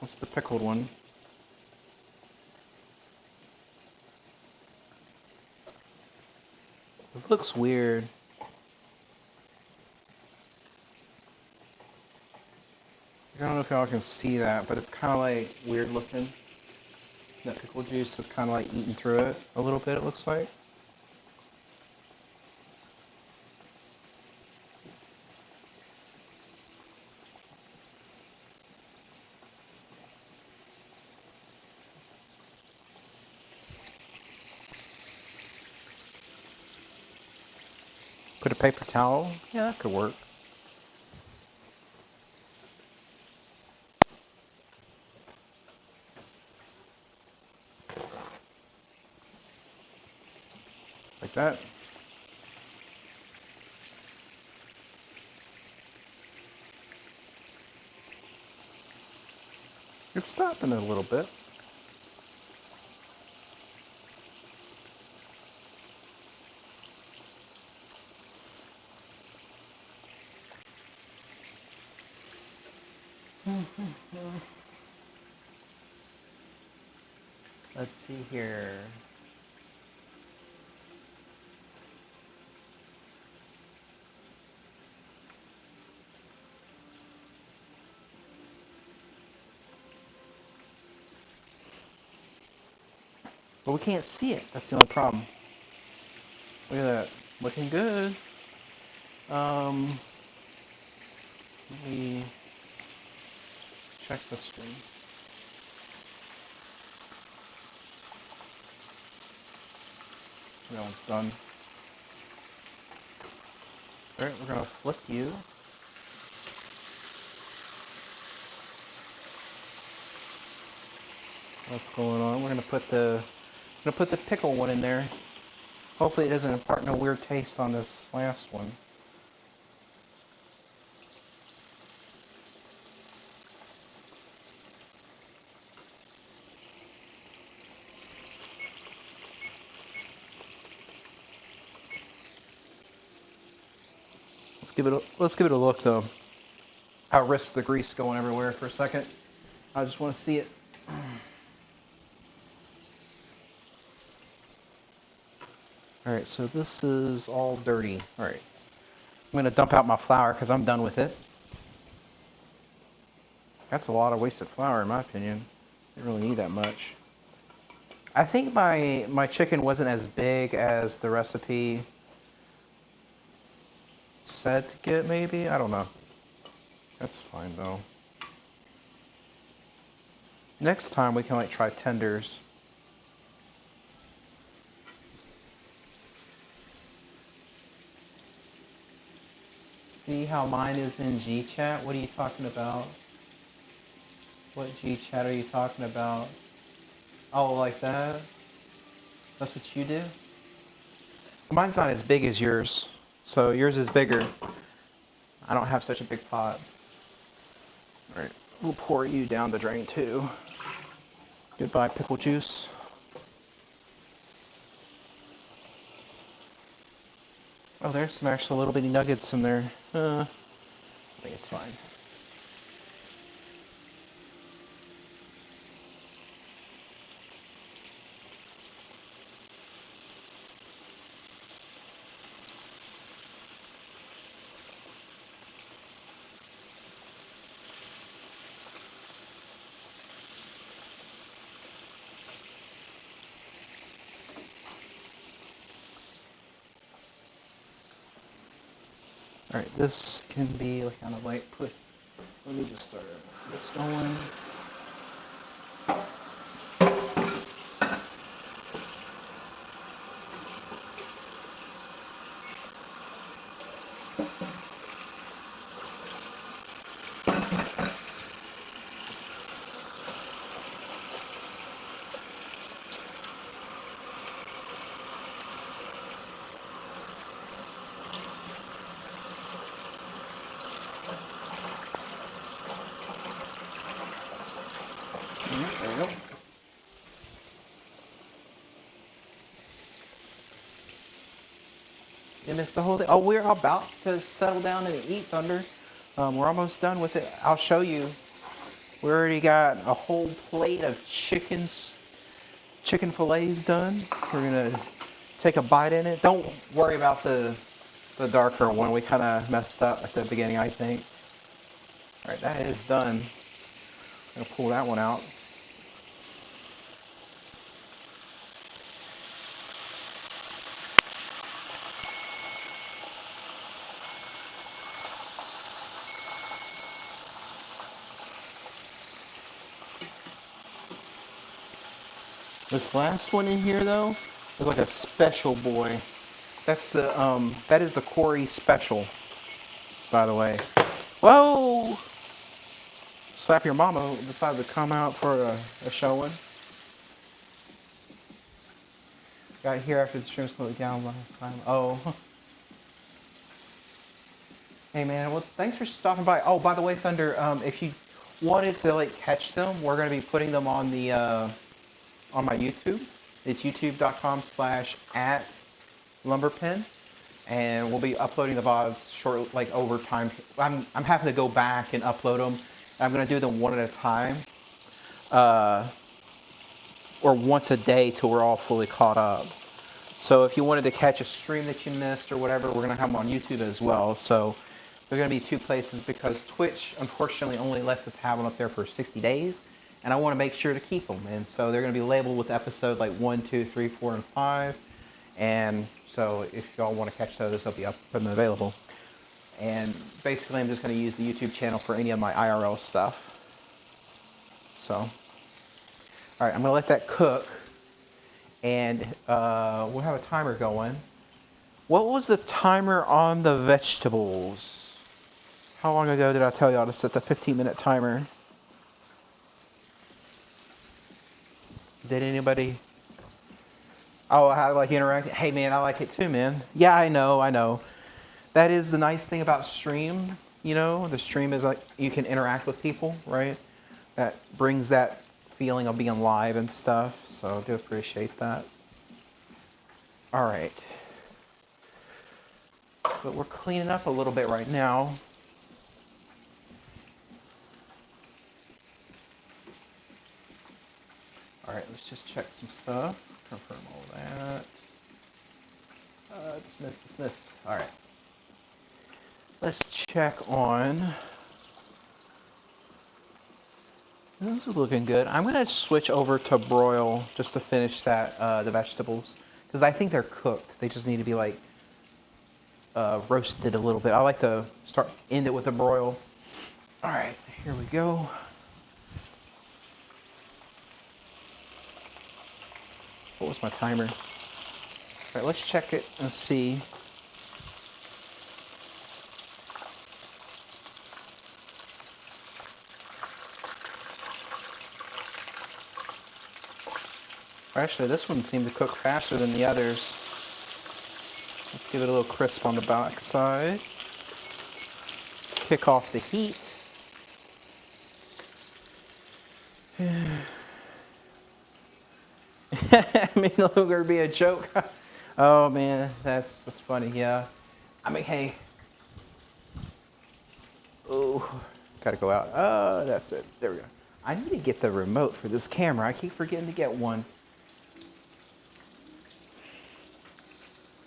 What's the pickled one? It looks weird. I don't know if y'all can see that, but it's kind of like weird looking. That pickle juice is kind of like eating through it a little bit, it looks like. Put a paper towel. Yeah, that could work. Like that. It's stopping a little bit. Let's see here. But we can't see it. That's the only problem. Look at that. Looking good. Let me check the screen. That one's done. Alright, we're gonna flip you. What's going on? We're gonna put the pickle one in there. Hopefully it doesn't impart no weird taste on this last one. Let's give it a look though. I'll risk the grease going everywhere for a second. I just want to see it. Alright, so this is all dirty. Alright. I'm going to dump out my flour because I'm done with it. That's a lot of wasted flour in my opinion. Didn't really need that much. I think my chicken wasn't as big as the recipe said to get, maybe? I don't know. That's fine though. Next time we can like try tenders. See how mine is in G-Chat? What are you talking about? What G-Chat are you talking about? Oh, like that? That's what you do? Mine's not as big as yours. So yours is bigger. I don't have such a big pot. Alright, we'll pour you down the drain too. Goodbye, pickle juice. Oh, there's some actual little bitty nuggets in there. I think it's fine. Alright, this can be kind of like let me just start this going. There we go. You missed the whole thing. Oh, we're about to settle down and eat, Thunder. We're almost done with it. I'll show you. We already got a whole plate of chicken fillets done. We're gonna take a bite in it. Don't worry about the darker one. We kind of messed up at the beginning, I think. All right, that is done. I'm gonna pull that one out. This last one in here, though, is like a special boy. That's the that is the Corey special, by the way. Whoa! Slap Your Mama decided to come out for a showing. Got here after the stream was down last time. Oh. Hey man, well thanks for stopping by. Oh, by the way, Thunder, if you wanted to like catch them, we're gonna be putting them on the on my YouTube. It's youtube.com/@lumberpin, and we'll be uploading the VODs short, like over time. I'm happy to go back and upload them. I'm gonna do them one at a time, or once a day till we're all fully caught up. So if you wanted to catch a stream that you missed or whatever, we're gonna have them on YouTube as well. So they're gonna be two places because Twitch unfortunately only lets us have them up there for 60 days. And I want to make sure to keep them. And so they're going to be labeled with episode like 1, 2, 3, 4, and 5. And so if y'all want to catch those, they'll be up and available. And basically, I'm just going to use the YouTube channel for any of my IRL stuff. So, all right, I'm going to let that cook. And we'll have a timer going. What was the timer on the vegetables? How long ago did I tell y'all to set the 15-minute timer? Did anybody? Oh, how like interact? Hey man, I like it too, man. Yeah, I know. That is the nice thing about stream. You know, the stream is like you can interact with people, right? That brings that feeling of being live and stuff. So I do appreciate that. All right, but we're cleaning up a little bit right now. All right, let's just check some stuff. Confirm all that. Dismiss. All right. Let's check on. Those are looking good. I'm gonna switch over to broil just to finish that the vegetables because I think they're cooked. They just need to be like roasted a little bit. I like to end it with a broil. All right, here we go. What was my timer? All right, let's check it and see. Actually, this one seemed to cook faster than the others. Let's give it a little crisp on the back side. Kick off the heat. May no longer be a joke. Oh man, that's funny. Yeah, I mean, hey. Oh, gotta go out. Oh, that's it. There we go. I need to get the remote for this camera. I keep forgetting to get one.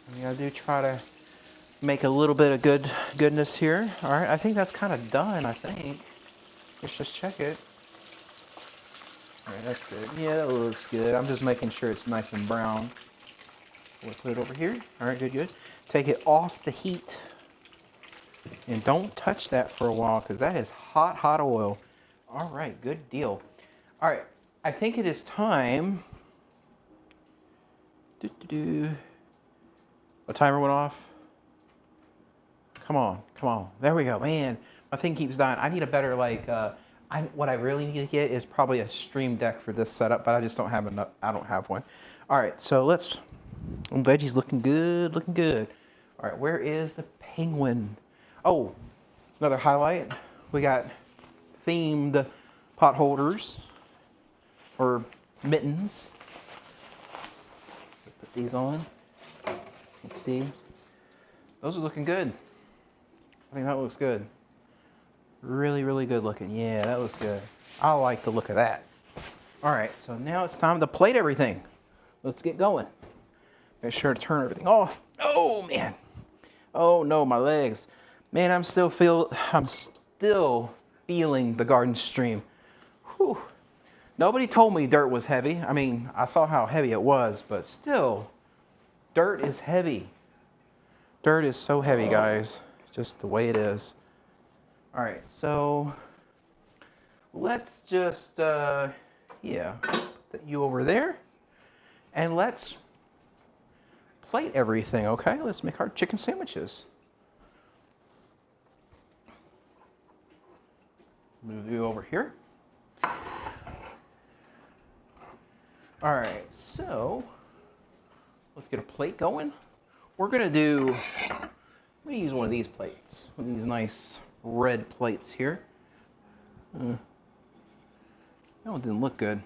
I mean, I do try to make a little bit of goodness here. All right, I think that's kind of done. I think. Let's just check it. All right, that's good. Yeah, that looks good. I'm just making sure it's nice and brown. We'll put it over here. All right, good. Take it off the heat. And don't touch that for a while because that is hot oil. All right, good deal. All right, I think it is time. A timer went off. Come on. There we go, man. My thing keeps dying. I need a better what I really need to get is probably a stream deck for this setup, but I just don't have enough. I don't have one. All right, so let's. Veggies looking good. All right, where is the penguin? Oh, another highlight. We got themed pot holders or mittens. Put these on. Let's see. Those are looking good. I think that looks good. Really good looking. Yeah, that looks good. I like the look of that. All right, so now it's time to plate everything. Let's get going. Make sure to turn everything off. Oh man. Oh no, my legs. Man, I'm still feeling the garden stream. Whew. Nobody told me dirt was heavy. I mean, I saw how heavy it was, but still, dirt is heavy. Dirt is so heavy, guys. Just the way it is. All right, so let's just, put you over there, and let's plate everything, okay? Let's make our chicken sandwiches. Move you over here. All right, so let's get a plate going. We're gonna do, I'm gonna use one of these plates, one of these nice red plates here. That one didn't look good.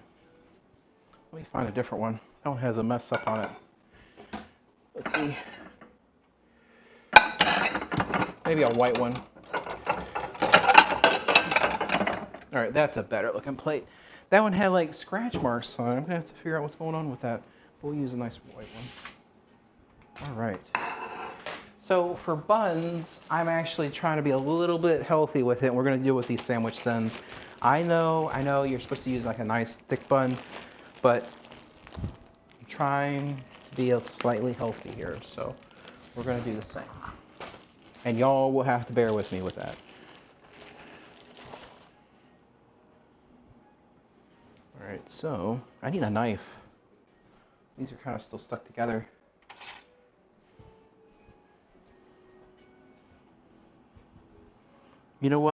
Let me find a different one. That one has a mess up on it. Let's see. Maybe a white one. All right, that's a better looking plate. That one had like scratch marks on it. I'm gonna have to figure out what's going on with that. We'll use a nice white one. All right. So for buns, I'm actually trying to be a little bit healthy with it. We're gonna do it with these sandwich thins. I know you're supposed to use like a nice thick bun, but I'm trying to be slightly healthy here. So we're gonna do the same. And y'all will have to bear with me with that. All right, so I need a knife. These are kind of still stuck together. You know what?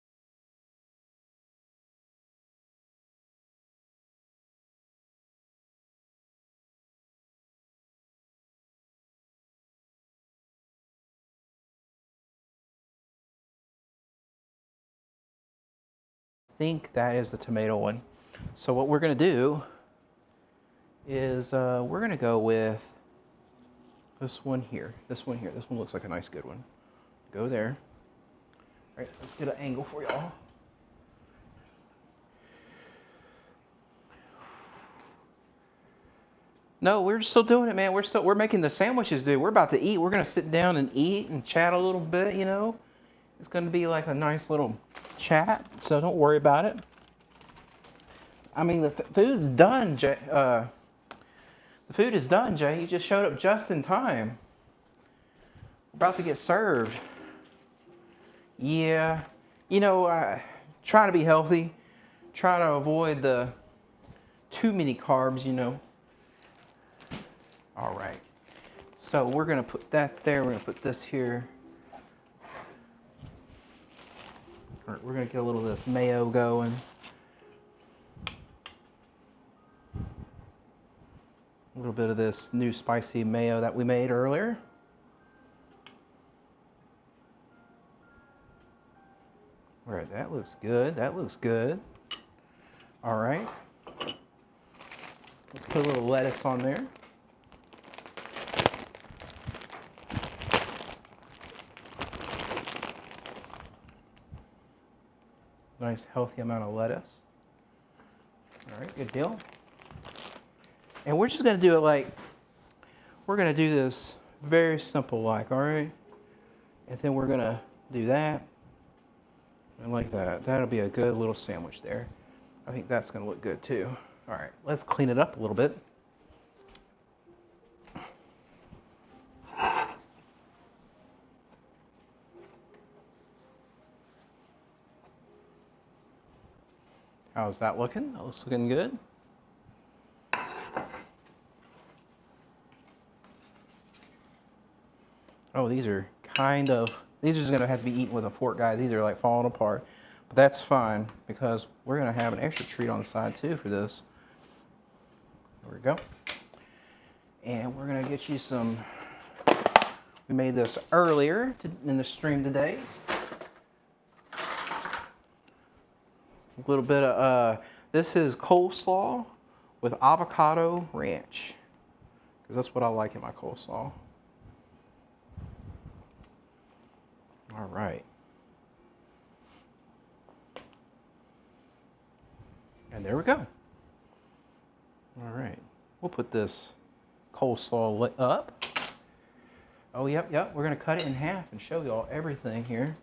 I think that is the tomato one. So what we're gonna do is we're gonna go with this one here. This one here. This one looks like a nice good one. Go there. All right, let's get an angle for y'all. No, we're still doing it, man. We're making the sandwiches, dude. We're about to eat. We're gonna sit down and eat and chat a little bit, you know. It's gonna be like a nice little chat, so don't worry about it. I mean, the food's done, Jay. The food is done, Jay. You just showed up just in time. We're about to get served. Yeah, you know, trying to be healthy, trying to avoid the too many carbs, you know. All right, so we're gonna put that there. We're gonna put this here. All right, we're gonna get a little of this mayo going. A little bit of this new spicy mayo that we made earlier. All right, that looks good. That looks good. All right. Let's put a little lettuce on there. Nice healthy amount of lettuce. All right, good deal. And we're just gonna do it like, we're gonna do this very simple like, all right? And then we're gonna do that. And like that. That'll be a good little sandwich there. I think that's gonna look good too. All right, let's clean it up a little bit. How's that looking? That looks looking good. Oh, these are just gonna have to be eaten with a fork, guys. These are like falling apart, but that's fine because we're gonna have an extra treat on the side too for this. There we go. And we're gonna get you some, we made this earlier in the stream today. A little bit of, this is coleslaw with avocado ranch, because that's what I like in my coleslaw. All right. And there we go. All right. We'll put this coleslaw up. Oh, yep. We're going to cut it in half and show y'all everything here.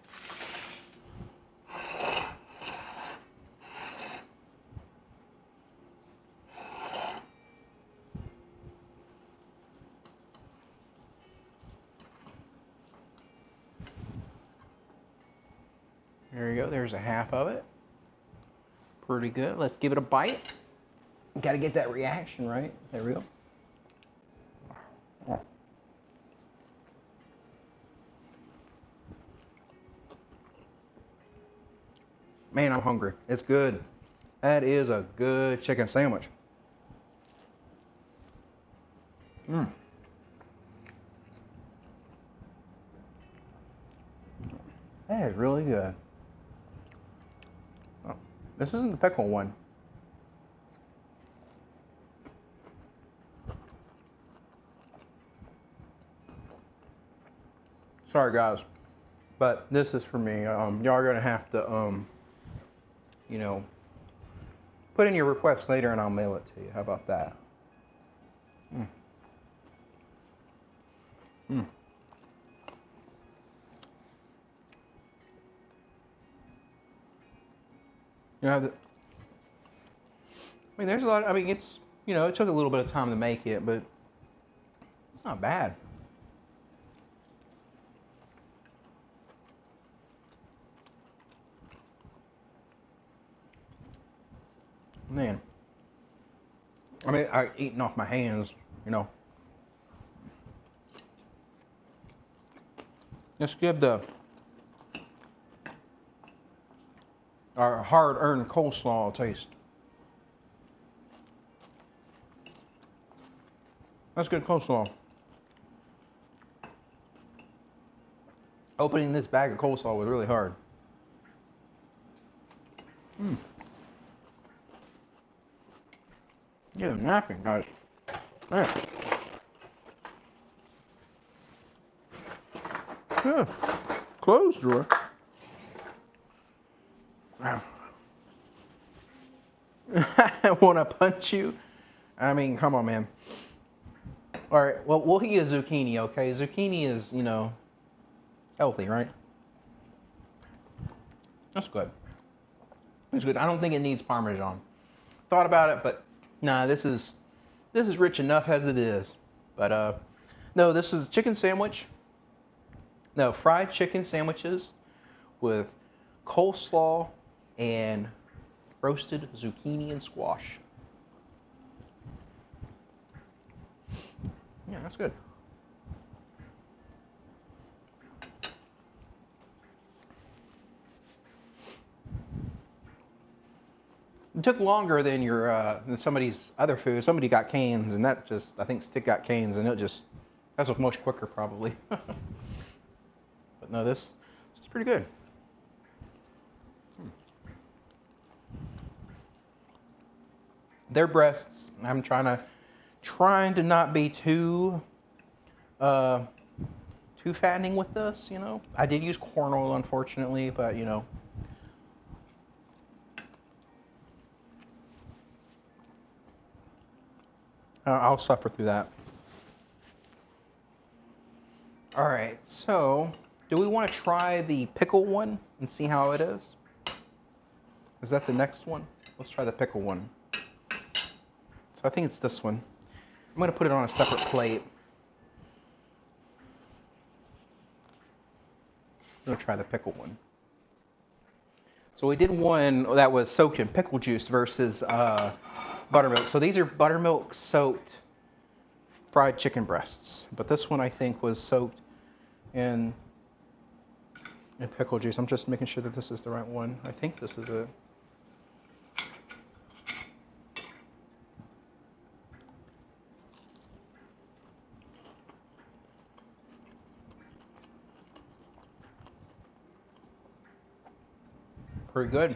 There you go. There's a half of it. Pretty good. Let's give it a bite. Got to get that reaction right. There we go. Man, I'm hungry. It's good. That is a good chicken sandwich. That is really good. Oh, this isn't the pickle one. Sorry guys, but this is for me. Y'all are gonna have to, you know, put in your request later and I'll mail it to you. How about that? You know, I mean, there's a lot. I mean, it's, you know, it took a little bit of time to make it, but it's not bad. Man, I mean, I'm eating off my hands, you know. Let's give our hard-earned coleslaw a taste. That's good coleslaw. Opening this bag of coleslaw was really hard. Yeah, napping, guys. There. Yeah. Clothes drawer. Wow. I want to punch you. I mean, come on, man. All right, well, we'll eat a zucchini, okay? Zucchini is, you know, healthy, right? That's good. It's good. I don't think it needs Parmesan. Thought about it, but nah, this is rich enough as it is. But no, this is chicken sandwich. No, fried chicken sandwiches with coleslaw and roasted zucchini and squash. Yeah, that's good. It took longer than than somebody's other food. Somebody got cans, and that just, I think Stick got cans, and that was much quicker probably. But no, this is pretty good. Their breasts, I'm trying to not be too fattening with this, you know. I did use corn oil, unfortunately, but you know. I'll suffer through that. All right, so do we want to try the pickle one and see how it is? Is that the next one? Let's try the pickle one. So I think it's this one. I'm going to put it on a separate plate. I'm going to try the pickle one. So we did one that was soaked in pickle juice versus buttermilk. So these are buttermilk soaked fried chicken breasts. But this one I think was soaked in pickle juice. I'm just making sure that this is the right one. I think this is it. Pretty good.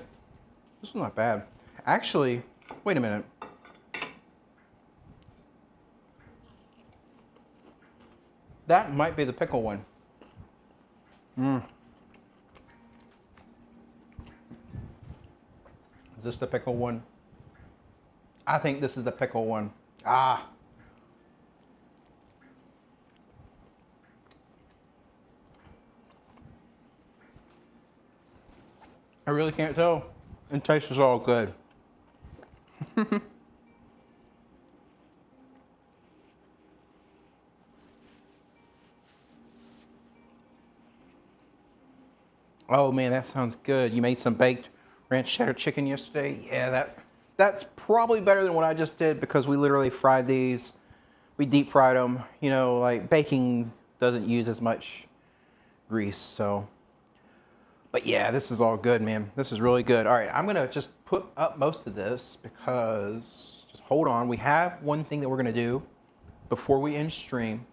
This is not bad. Actually, wait a minute. That might be the pickle one. Is this the pickle one? I think this is the pickle one. Ah. I really can't tell. It tastes all good. Oh man, that sounds good. You made some baked ranch cheddar chicken yesterday? Yeah, that's probably better than what I just did because we literally fried these. We deep fried them. You know, like baking doesn't use as much grease, so. But yeah, this is all good, man. This is really good. All right, I'm gonna just put up most of this because, just hold on. We have one thing that we're gonna do before we end stream.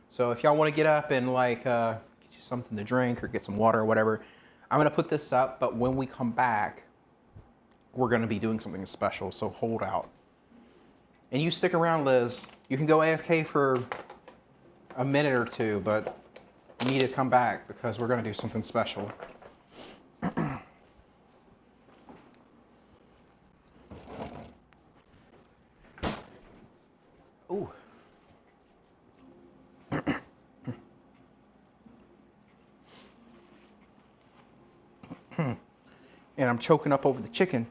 So if y'all wanna get up and like get you something to drink or get some water or whatever, I'm gonna put this up, but when we come back, we're gonna be doing something special, so hold out. And you stick around, Liz. You can go AFK for a minute or two, but you need to come back because we're gonna do something special. Ooh. And I'm choking up over the chicken.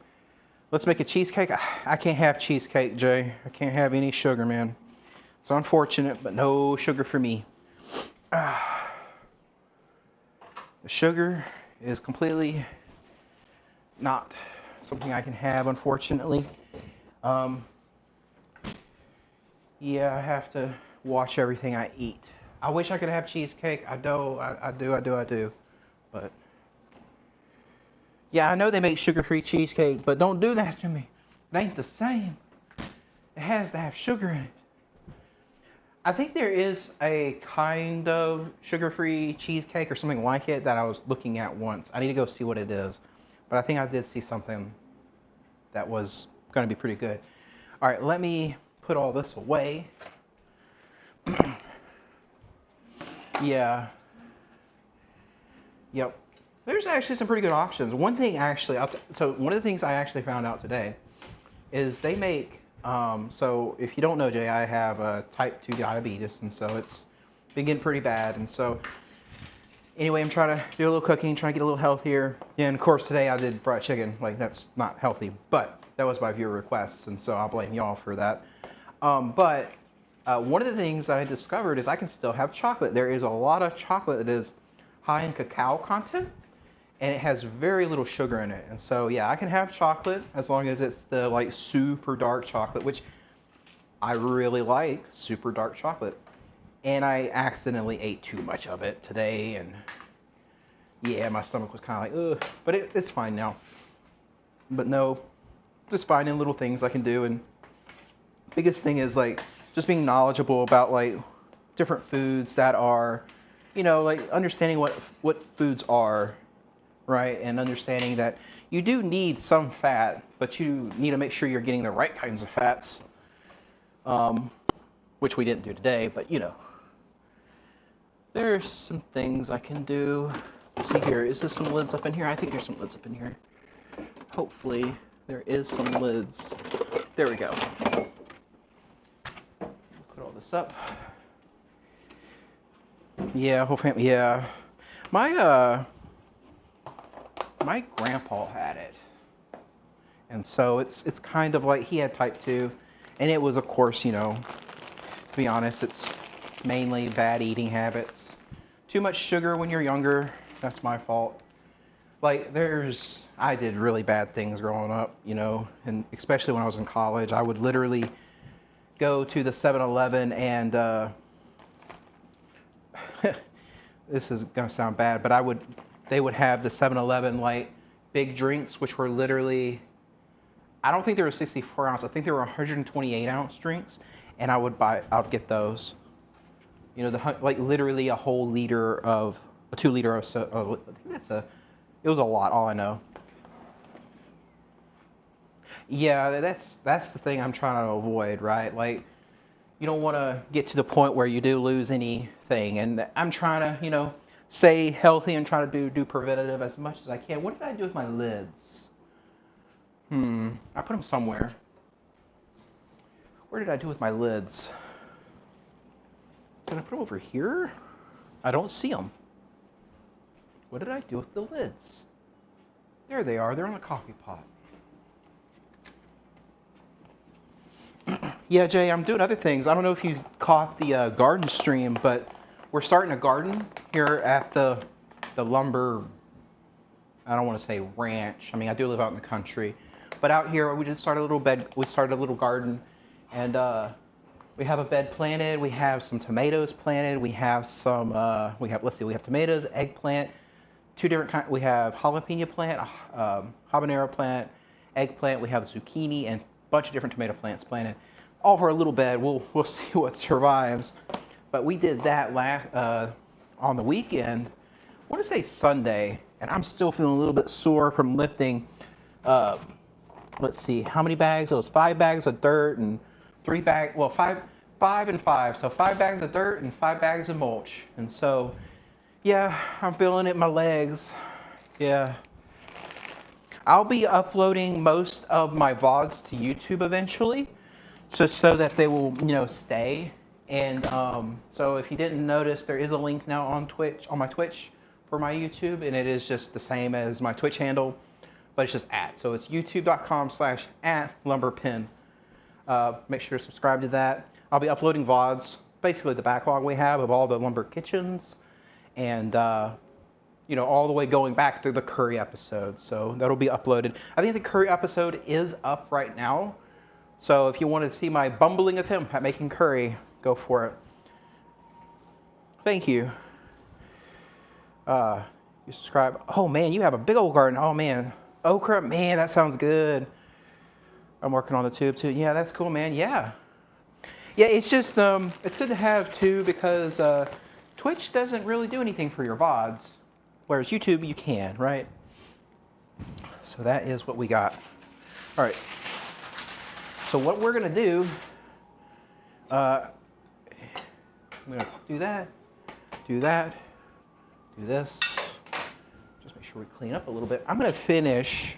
Let's make a cheesecake. I can't have cheesecake, Jay. I can't have any sugar, man. It's unfortunate, but no sugar for me. The sugar is completely not something I can have, unfortunately. Yeah, I have to watch everything I eat. I wish I could have cheesecake. I do. But yeah, I know they make sugar-free cheesecake, but don't do that to me. It ain't the same. It has to have sugar in it. I think there is a kind of sugar-free cheesecake or something like it that I was looking at once. I need to go see what it is. But I think I did see something that was going to be pretty good. All right, let me put all this away. Yeah. Yep. There's actually some pretty good options. One thing actually, so one of the things I actually found out today is they make, so if you don't know, Jay, I have type 2 diabetes, and so it's been getting pretty bad. And so anyway, I'm trying to do a little cooking, trying to get a little healthier. And of course today I did fried chicken. Like, that's not healthy, but that was by viewer requests, and so I'll blame y'all for that. But one of the things that I discovered is I can still have chocolate. There is a lot of chocolate that is high in cacao content, and it has very little sugar in it. And so, yeah, I can have chocolate as long as it's the like super dark chocolate, which I really like super dark chocolate. And I accidentally ate too much of it today, and yeah, my stomach was kind of like, ugh, but it's fine now. But no, just finding little things I can do. And biggest thing is like just being knowledgeable about like different foods that are, you know, like understanding what foods are, right? And understanding that you do need some fat, but you need to make sure you're getting the right kinds of fats, which we didn't do today, but you know, there's some things I can do. Let's see here, is there some lids up in here? I think there's some lids up in here. Hopefully there is some lids. There we go. Put all this up. Yeah, whole family, yeah. My grandpa had it. And so it's kind of like he had type 2. And it was, of course, you know, to be honest, it's mainly bad eating habits. Too much sugar when you're younger, that's my fault. Like, I did really bad things growing up, you know, and especially when I was in college. I would literally go to the 7-Eleven and, this is gonna sound bad, but they would have the 7-Eleven like big drinks, which were literally, I don't think they were 64 ounce. I think they were 128 ounce drinks, and I'd get those. You know, like literally a whole liter of, a 2 liter of, I think it was a lot, all I know. Yeah, that's the thing I'm trying to avoid, right? Like, you don't want to get to the point where you do lose anything. And I'm trying to, you know, stay healthy and try to do preventative as much as I can. What did I do with my lids? I put them somewhere. Where did I do with my lids? Did I put them over here? I don't see them. What did I do with the lids? There they are. They're in the coffee pot. Yeah, Jay, I'm doing other things. I don't know if you caught the garden stream, but we're starting a garden here at the lumber, I don't want to say ranch. I mean, I do live out in the country. But out here, we just started a little garden. And we have a bed planted. We have some tomatoes planted. We have some, we have tomatoes, eggplant, two different kinds. We have jalapeno plant, habanero plant, eggplant. We have zucchini and a bunch of different tomato plants planted all over a little bed. We'll see what survives. But we did that on the weekend. I want to say Sunday, and I'm still feeling a little bit sore from lifting. Let's see, how many bags? It was 5 bags of dirt and 3 bags. Well, five and 5. So 5 bags of dirt and 5 bags of mulch. And so, yeah, I'm feeling it in my legs. Yeah. I'll be uploading most of my VODs to YouTube eventually, just so that they will, stay. And so if you didn't notice, there is a link now on my Twitch for my YouTube, and it is just the same as my Twitch handle, but it's just @ so it's youtube.com/@lumberpin. Make sure to subscribe to that. I'll be uploading VODs, basically the backlog we have of all the lumber kitchens, and all the way going back through the curry episode. So that'll be uploaded. I think the curry episode is up right now. So if you want to see my bumbling attempt at making curry, go for it. Thank you. You subscribe. Oh man, you have a big old garden. Oh man. Okra, man, that sounds good. I'm working on the tube too. Yeah, that's cool, man. Yeah. Yeah, it's just, it's good to have too, because Twitch doesn't really do anything for your VODs, whereas YouTube, you can, right? So that is what we got. All right. So what we're gonna do, I'm gonna do that, do this. Just make sure we clean up a little bit. I'm gonna finish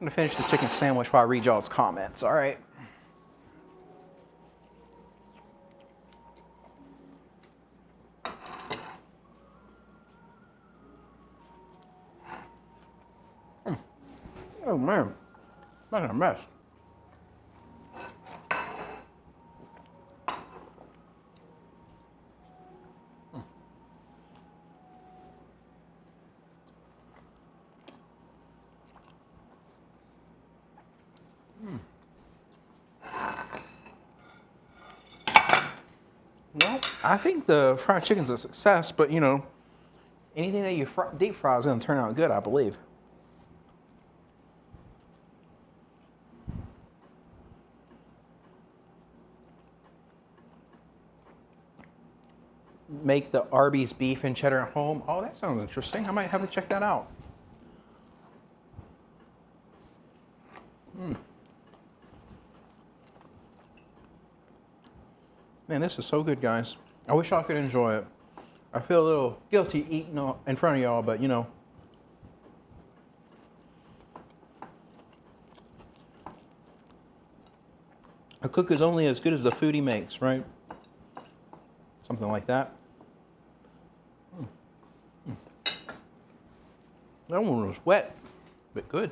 the chicken sandwich while I read y'all's comments. All right. Oh man, that's a mess. Well, I think the fried chicken's a success, but anything that you deep fry is going to turn out good, I believe. Make the Arby's beef and cheddar at home. Oh, that sounds interesting. I might have to check that out. Man, this is so good, guys. I wish I could enjoy it. I feel a little guilty eating in front of y'all, but a cook is only as good as the food he makes, right? Something like that. That one was wet, but good.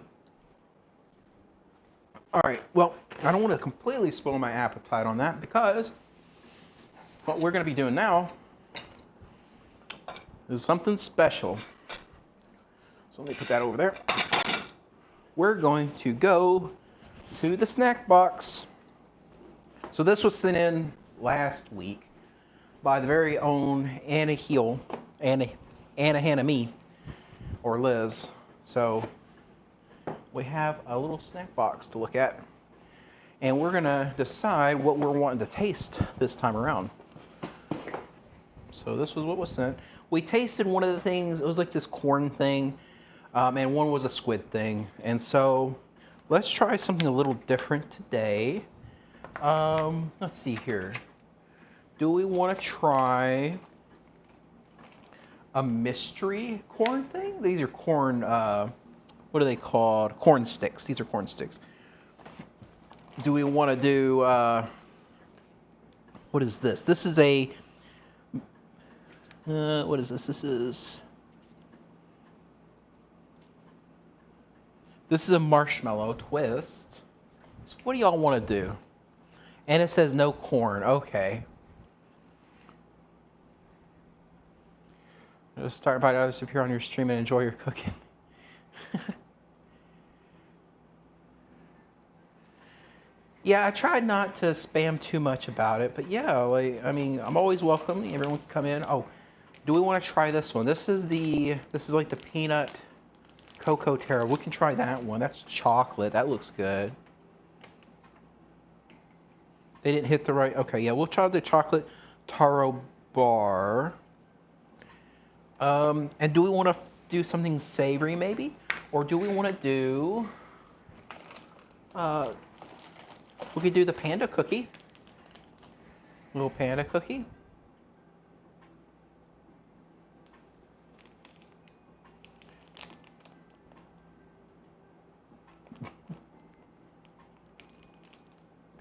All right, well, I don't want to completely spoil my appetite on that, because what we're going to be doing now is something special. So let me put that over there. We're going to go to the snack box. So this was sent in last week by the very own Anna Hannah or Liz. So we have a little snack box to look at, and we're gonna decide what we're wanting to taste this time around. So this was what was sent. We tasted one of the things. It was like this corn thing, and one was a squid thing. And so let's try something a little different today. Let's see here. Do we want to try a mystery corn thing? These are corn, what are they called? Corn sticks. These are corn sticks. Do we want to do, what is this? This is a, what is this? This is a marshmallow twist. So what do y'all want to do? And it says no corn. Okay. Just start inviting others to appear on your stream and enjoy your cooking. Yeah, I tried not to spam too much about it, but yeah, I'm always welcome. Everyone can come in. Oh, Do we want to try this one? This is like the peanut cocoa taro. We can try that one. That's chocolate. That looks good. They didn't hit the right. Okay, yeah, we'll try the chocolate taro bar. And do we want to do something savory maybe? Or do we want to do, we could do the panda cookie. Little panda cookie.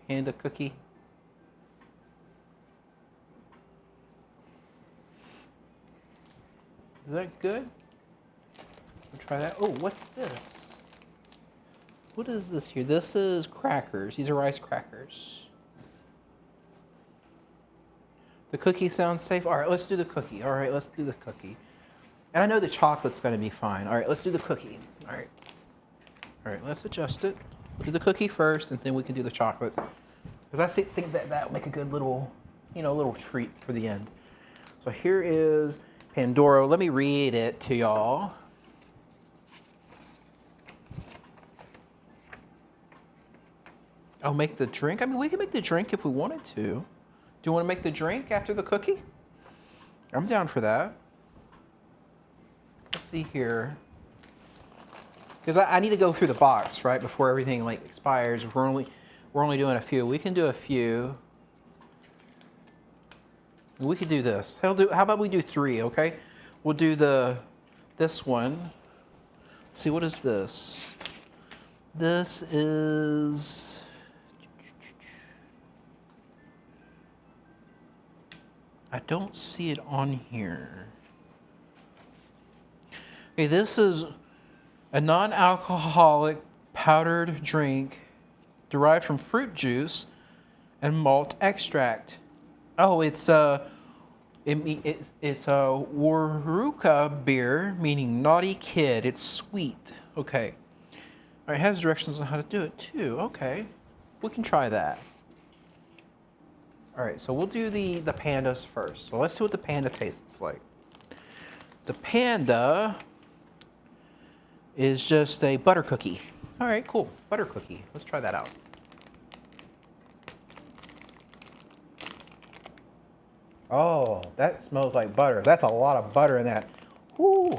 Panda cookie. Is that good? We'll try that. Oh, what's this? What is this here? This is crackers. These are rice crackers. The cookie sounds safe. All right, let's do the cookie. All right, let's do the cookie. And I know the chocolate's going to be fine. All right, let's do the cookie. All right. All right, let's adjust it. We'll do the cookie first, and then we can do the chocolate. Because I think that will make a good little, little treat for the end. So here is Pandora. Let me read it to y'all. Oh, make the drink? I mean, we can make the drink if we wanted to. Do you want to make the drink after the cookie? I'm down for that. Let's see here. Because I need to go through the box, right, before everything like expires. We're only doing a few. We can do a few. We could do this. How about we do 3, okay? We'll do this one. See, what is this? This is... I don't see it on here. Okay, this is a non-alcoholic powdered drink derived from fruit juice and malt extract. Oh, it's a Waruka beer, meaning naughty kid. It's sweet. Okay. All right, it has directions on how to do it too. Okay, we can try that. All right, so we'll do the pandas first. So let's see what the panda tastes like. The panda is just a butter cookie. All right, cool, butter cookie. Let's try that out. Oh, that smells like butter. That's a lot of butter in that. Woo.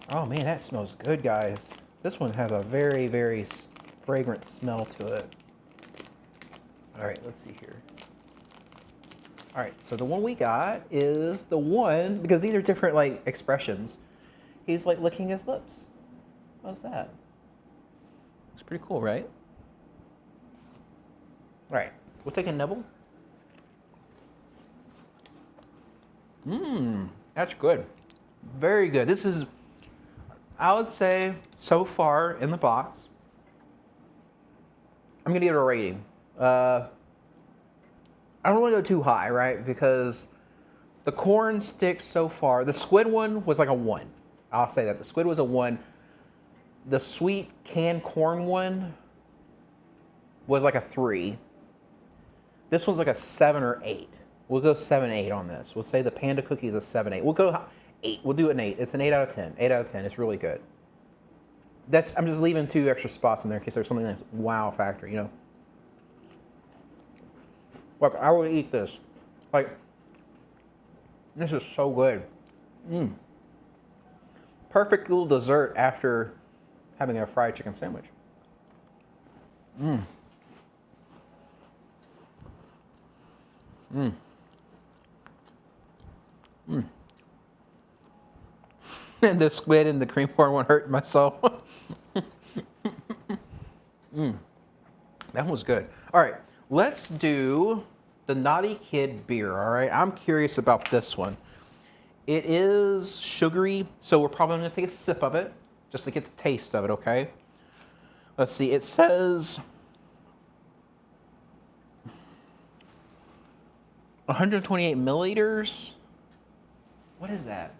Oh man, that smells good, guys. This one has a very, very fragrant smell to it. All right, let's see here. All right, so the one we got is the one, because these are different like expressions. He's like licking his lips. How's that? Looks pretty cool, right? All right, we'll take a nibble. That's good. Very good. This is, I would say, so far in the box, I'm gonna give it a rating. I don't want to go too high, right? Because the corn sticks so far, the squid one was like a 1. I'll say that. The squid was a 1. The sweet canned corn one was like a 3. This one's like a 7 or 8. We'll go 7, 8 on this. We'll say the panda cookie is a 7, 8. We'll go 8. We'll do an 8. It's an 8 out of 10. 8 out of 10. It's really good. I'm just leaving 2 extra spots in there in case there's something that's wow factor, you know? Look, I would eat this. Like, this is so good. Perfect little dessert after having a fried chicken sandwich. And the squid and the cream corn one hurt myself. That was good. All right, let's do the Naughty Kid beer, all right? I'm curious about this one. It is sugary, so we're probably gonna take a sip of it just to get the taste of it, okay? Let's see, it says 128 milliliters. What is that?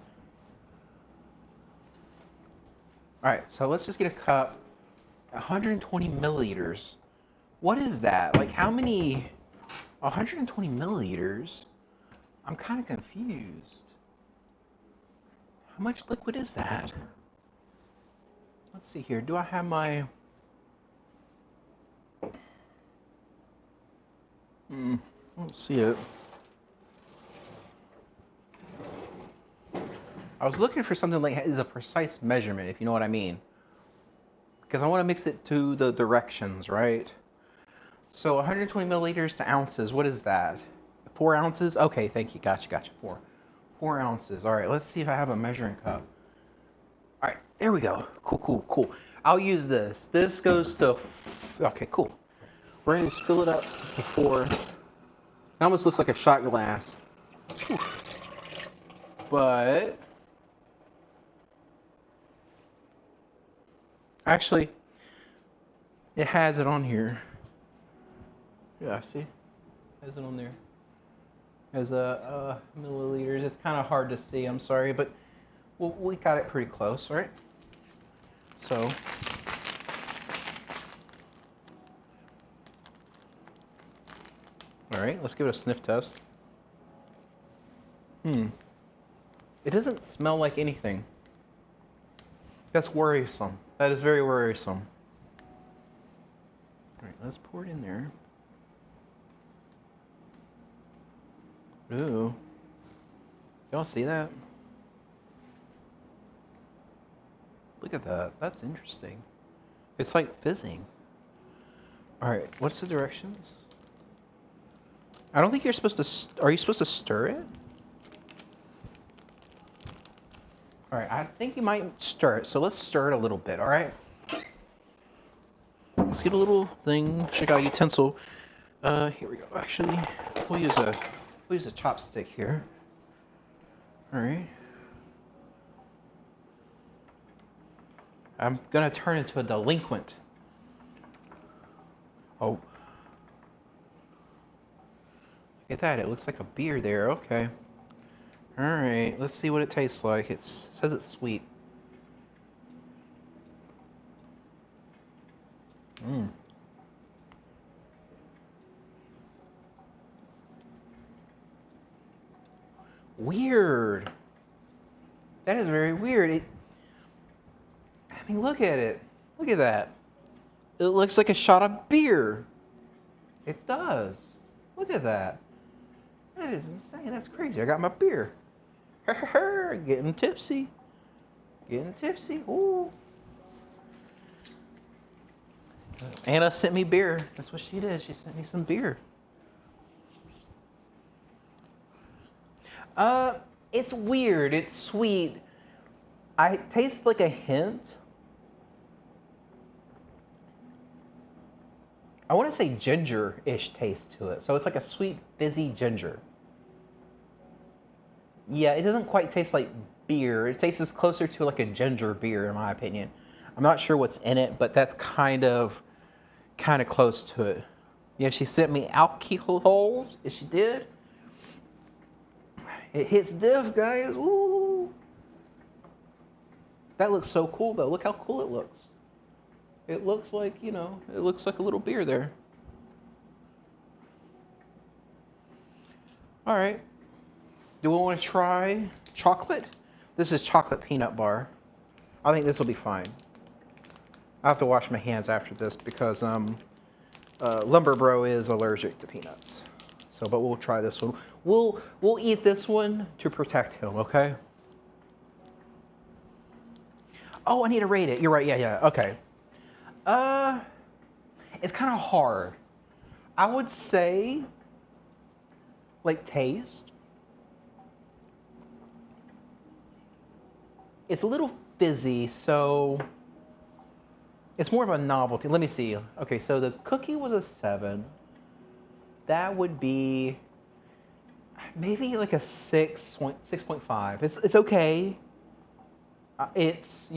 All right, so let's just get a cup. 120 milliliters. What is that? Like how many? 120 milliliters? I'm kind of confused. How much liquid is that? Let's see here. Do I have my... I don't see it. I was looking for something like is a precise measurement, if you know what I mean. Because I want to mix it to the directions, right? So 120 milliliters to ounces. What is that? 4 ounces? Okay, thank you. Gotcha. 4 ounces. All right, let's see if I have a measuring cup. All right, there we go. Cool. I'll use this. This goes to... Okay, cool. We're going to just fill it up before... It almost looks like a shot glass. Whew. But... Actually, it has it on here. Yeah, see? It has it on there. As milliliters. It's kind of hard to see, I'm sorry, but we got it pretty close, right? So, all right, let's give it a sniff test. It doesn't smell like anything. That's worrisome. That is very worrisome. All right, let's pour it in there. Ooh. Y'all see that? Look at that. That's interesting. It's like fizzing. All right, what's the directions? I don't think you're supposed to... Are you supposed to stir it? All right, I think you might stir it. So let's stir it a little bit, all right? Let's get a little thing, check out a utensil. Here we go. Actually, we'll use a chopstick here. All right. I'm gonna turn into a delinquent. Oh. Look at that, it looks like a beer there, okay. All right, let's see what it tastes like. It says it's sweet. Weird. That is very weird. I mean, look at it. Look at that. It looks like a shot of beer. It does. Look at that. That is insane. That's crazy. I got my beer. Getting tipsy. Ooh. Anna sent me beer. That's what she did. She sent me some beer. It's weird. It's sweet. I taste like a hint. I want to say ginger-ish taste to it. So it's like a sweet, fizzy ginger. Yeah, it doesn't quite taste like beer. It tastes closer to like a ginger beer, in my opinion. I'm not sure what's in it, but that's kind of close to it. Yeah, she sent me alcohols. Yes, she did. It hits diff, guys. Ooh. That looks so cool, though. Look how cool it looks. It looks like, it looks like a little beer there. All right. Do we want to try chocolate? This is chocolate peanut bar. I think this will be fine. I have to wash my hands after this because Lumber Bro is allergic to peanuts. So, but we'll try this one. We'll eat this one to protect him, okay? Oh, I need to rate it. You're right. Yeah. Okay. It's kind of hard. I would say, like, taste. It's a little fizzy, so it's more of a novelty. Let me see. Okay, so the cookie was a 7. That would be maybe like a 6.5. It's okay. It's,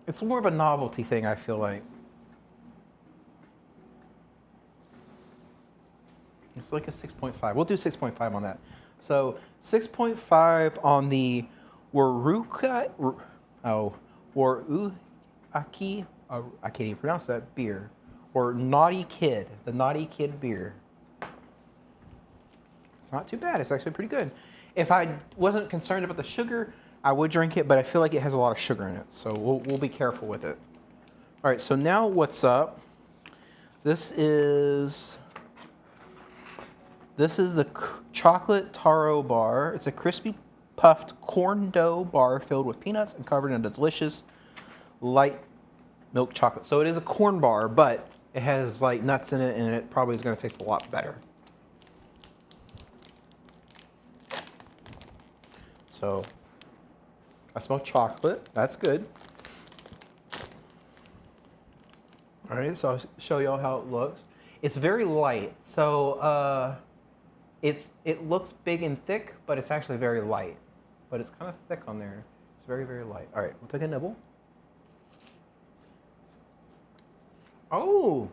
it's more of a novelty thing, I feel like. It's like a 6.5. We'll do 6.5 on that. So 6.5 on the Waruaki, I can't even pronounce that beer. Or Naughty Kid, the Naughty Kid beer. It's not too bad. It's actually pretty good. If I wasn't concerned about the sugar, I would drink it, but I feel like it has a lot of sugar in it, so we'll be careful with it. All right, so now what's up? This is the chocolate taro bar. It's a crispy puffed corn dough bar filled with peanuts and covered in a delicious light milk chocolate. So it is a corn bar, but it has like nuts in it, and it probably is going to taste a lot better. So I smell chocolate. That's good. All right, so I'll show y'all how it looks. It's very light, so it looks big and thick, but it's actually very light. But it's kind of thick on there. It's very, very light. All right, we'll take a nibble. Oh.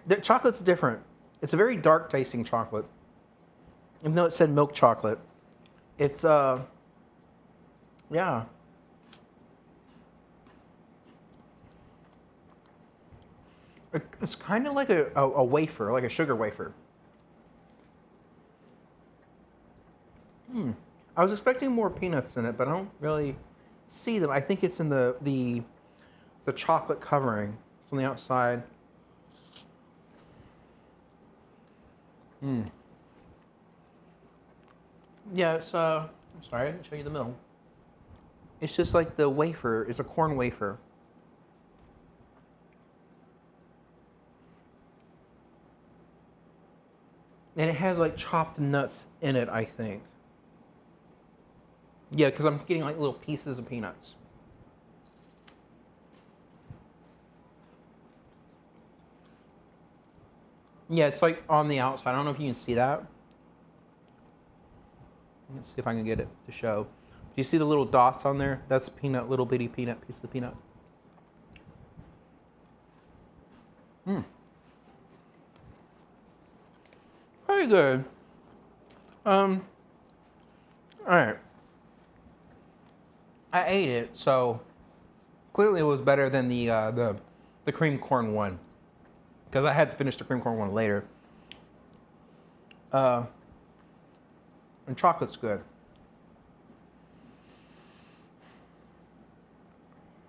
The chocolate's different. It's a very dark tasting chocolate. Even though it said milk chocolate, it's yeah. It's kind of like a wafer, like a sugar wafer. I was expecting more peanuts in it, but I don't really see them. I think it's in the chocolate covering. It's on the outside. Yeah, it's I'm sorry, I didn't show you the middle. It's just like the wafer. It's a corn wafer. And it has like chopped nuts in it, I think. Yeah, because I'm getting like little pieces of peanuts. Yeah, it's like on the outside. I don't know if you can see that. Let's see if I can get it to show. Do you see the little dots on there? That's peanut, little bitty peanut, piece of peanut. Very good. All right. I ate it, so clearly it was better than the cream corn one, because I had to finish the cream corn one later. And chocolate's good.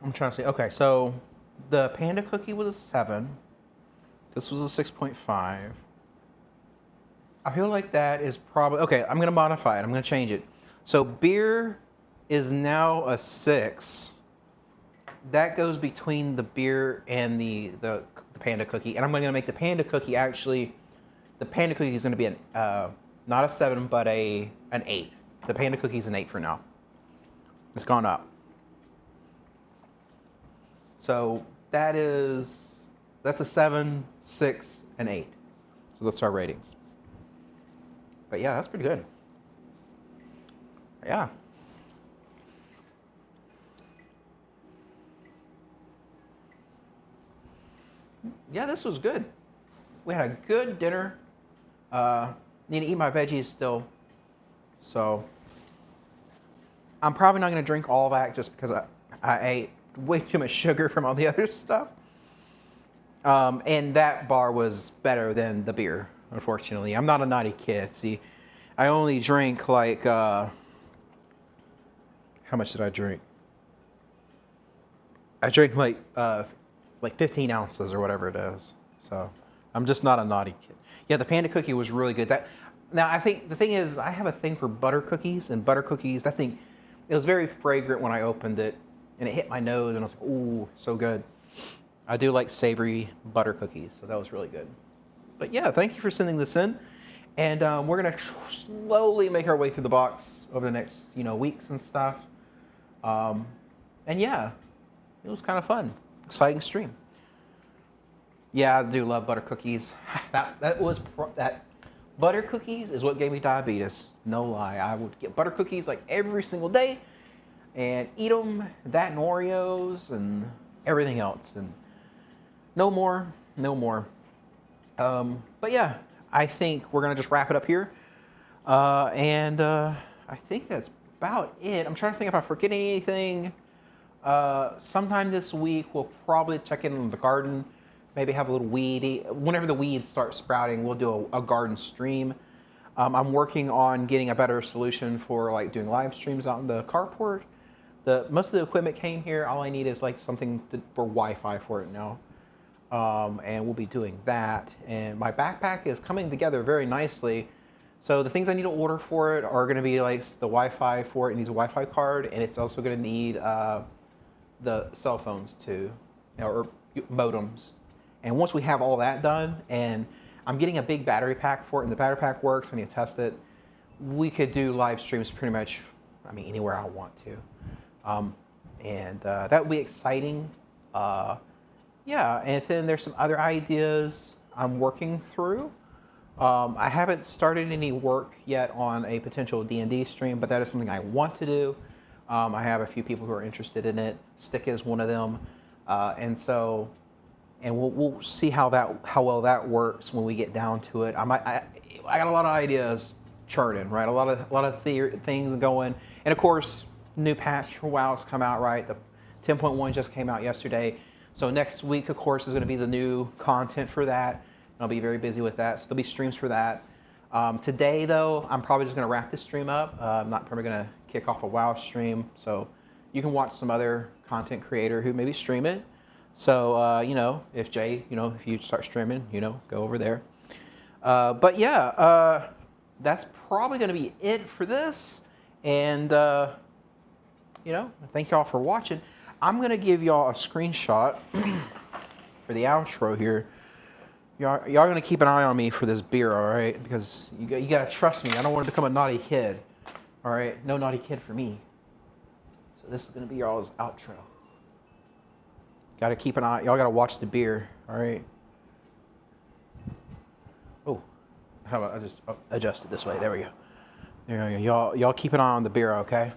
I'm trying to see. Okay, so the panda cookie was a 7. This was a 6.5. I feel like that is probably okay. I'm gonna modify it. I'm gonna change it. So beer is now a 6. That goes between the beer and the panda cookie, and I'm gonna make the panda cookie actually. The panda cookie is gonna be not a 7, but an 8. The panda cookie is an 8 for now. It's gone up. So that's a 7, 6, and 8. So that's our ratings. But yeah, that's pretty good. Yeah. Yeah, this was good. We had a good dinner. Need to eat my veggies still. So I'm probably not going to drink all that just because I ate way too much sugar from all the other stuff. And that bar was better than the beer, unfortunately. I'm not a naughty kid. See, I only drink like, how much did I drink? I drank like 15 ounces or whatever it is. So I'm just not a naughty kid. Yeah, the panda cookie was really good. Now I think the thing is, I have a thing for butter cookies, and butter cookies, that thing, it was very fragrant when I opened it, and it hit my nose, and I was like, ooh, so good. I do like savory butter cookies, so that was really good. But yeah, thank you for sending this in. And we're going to slowly make our way through the box over the next, weeks and stuff. And yeah, it was kind of fun. Exciting stream. Yeah, I do love butter cookies. That butter cookies is what gave me diabetes. No lie. I would get butter cookies like every single day and eat them, that and Oreos and everything else. And no more. But yeah, I think we're going to just wrap it up here. I think that's about it. I'm trying to think if I'm forgetting anything. Sometime this week, we'll probably check in on the garden, maybe have a little weedy. Whenever the weeds start sprouting, we'll do a garden stream. I'm working on getting a better solution for like doing live streams out in the carport. Most of the equipment came here. All I need is like something for Wi-Fi for it now. And we'll be doing that. And my backpack is coming together very nicely. So the things I need to order for it are going to be like the Wi-Fi for it. It needs a Wi-Fi card, and it's also going to need the cell phones too, or modems. And once we have all that done, and I'm getting a big battery pack for it, and the battery pack works, I need to test it, we could do live streams pretty much, I mean, anywhere I want to. That would be exciting. Yeah, and then there's some other ideas I'm working through. I haven't started any work yet on a potential D&D stream, but that is something I want to do. I have a few people who are interested in it. Stick is one of them, and we'll see how well that works when we get down to it. I got a lot of ideas churning, right? A lot of things going, and of course, new patch for WoW's come out, right? The 10.1 just came out yesterday. So next week, of course, is going to be the new content for that. I'll be very busy with that, so there'll be streams for that. Today, though, I'm probably just going to wrap this stream up. I'm not probably going to kick off a WoW stream, so you can watch some other content creator who maybe stream it. So, if Jay, if you start streaming, go over there. But yeah, that's probably going to be it for this. And, thank y'all for watching. I'm going to give y'all a screenshot for the outro here. Y'all going to keep an eye on me for this beer, all right? Because you got to trust me. I don't want to become a naughty kid, all right? No naughty kid for me. So this is going to be y'all's outro. Got to keep an eye. Y'all got to watch the beer, all right? Oh, how about I just adjust it this way? There we go. There we go. Y'all keep an eye on the beer, okay?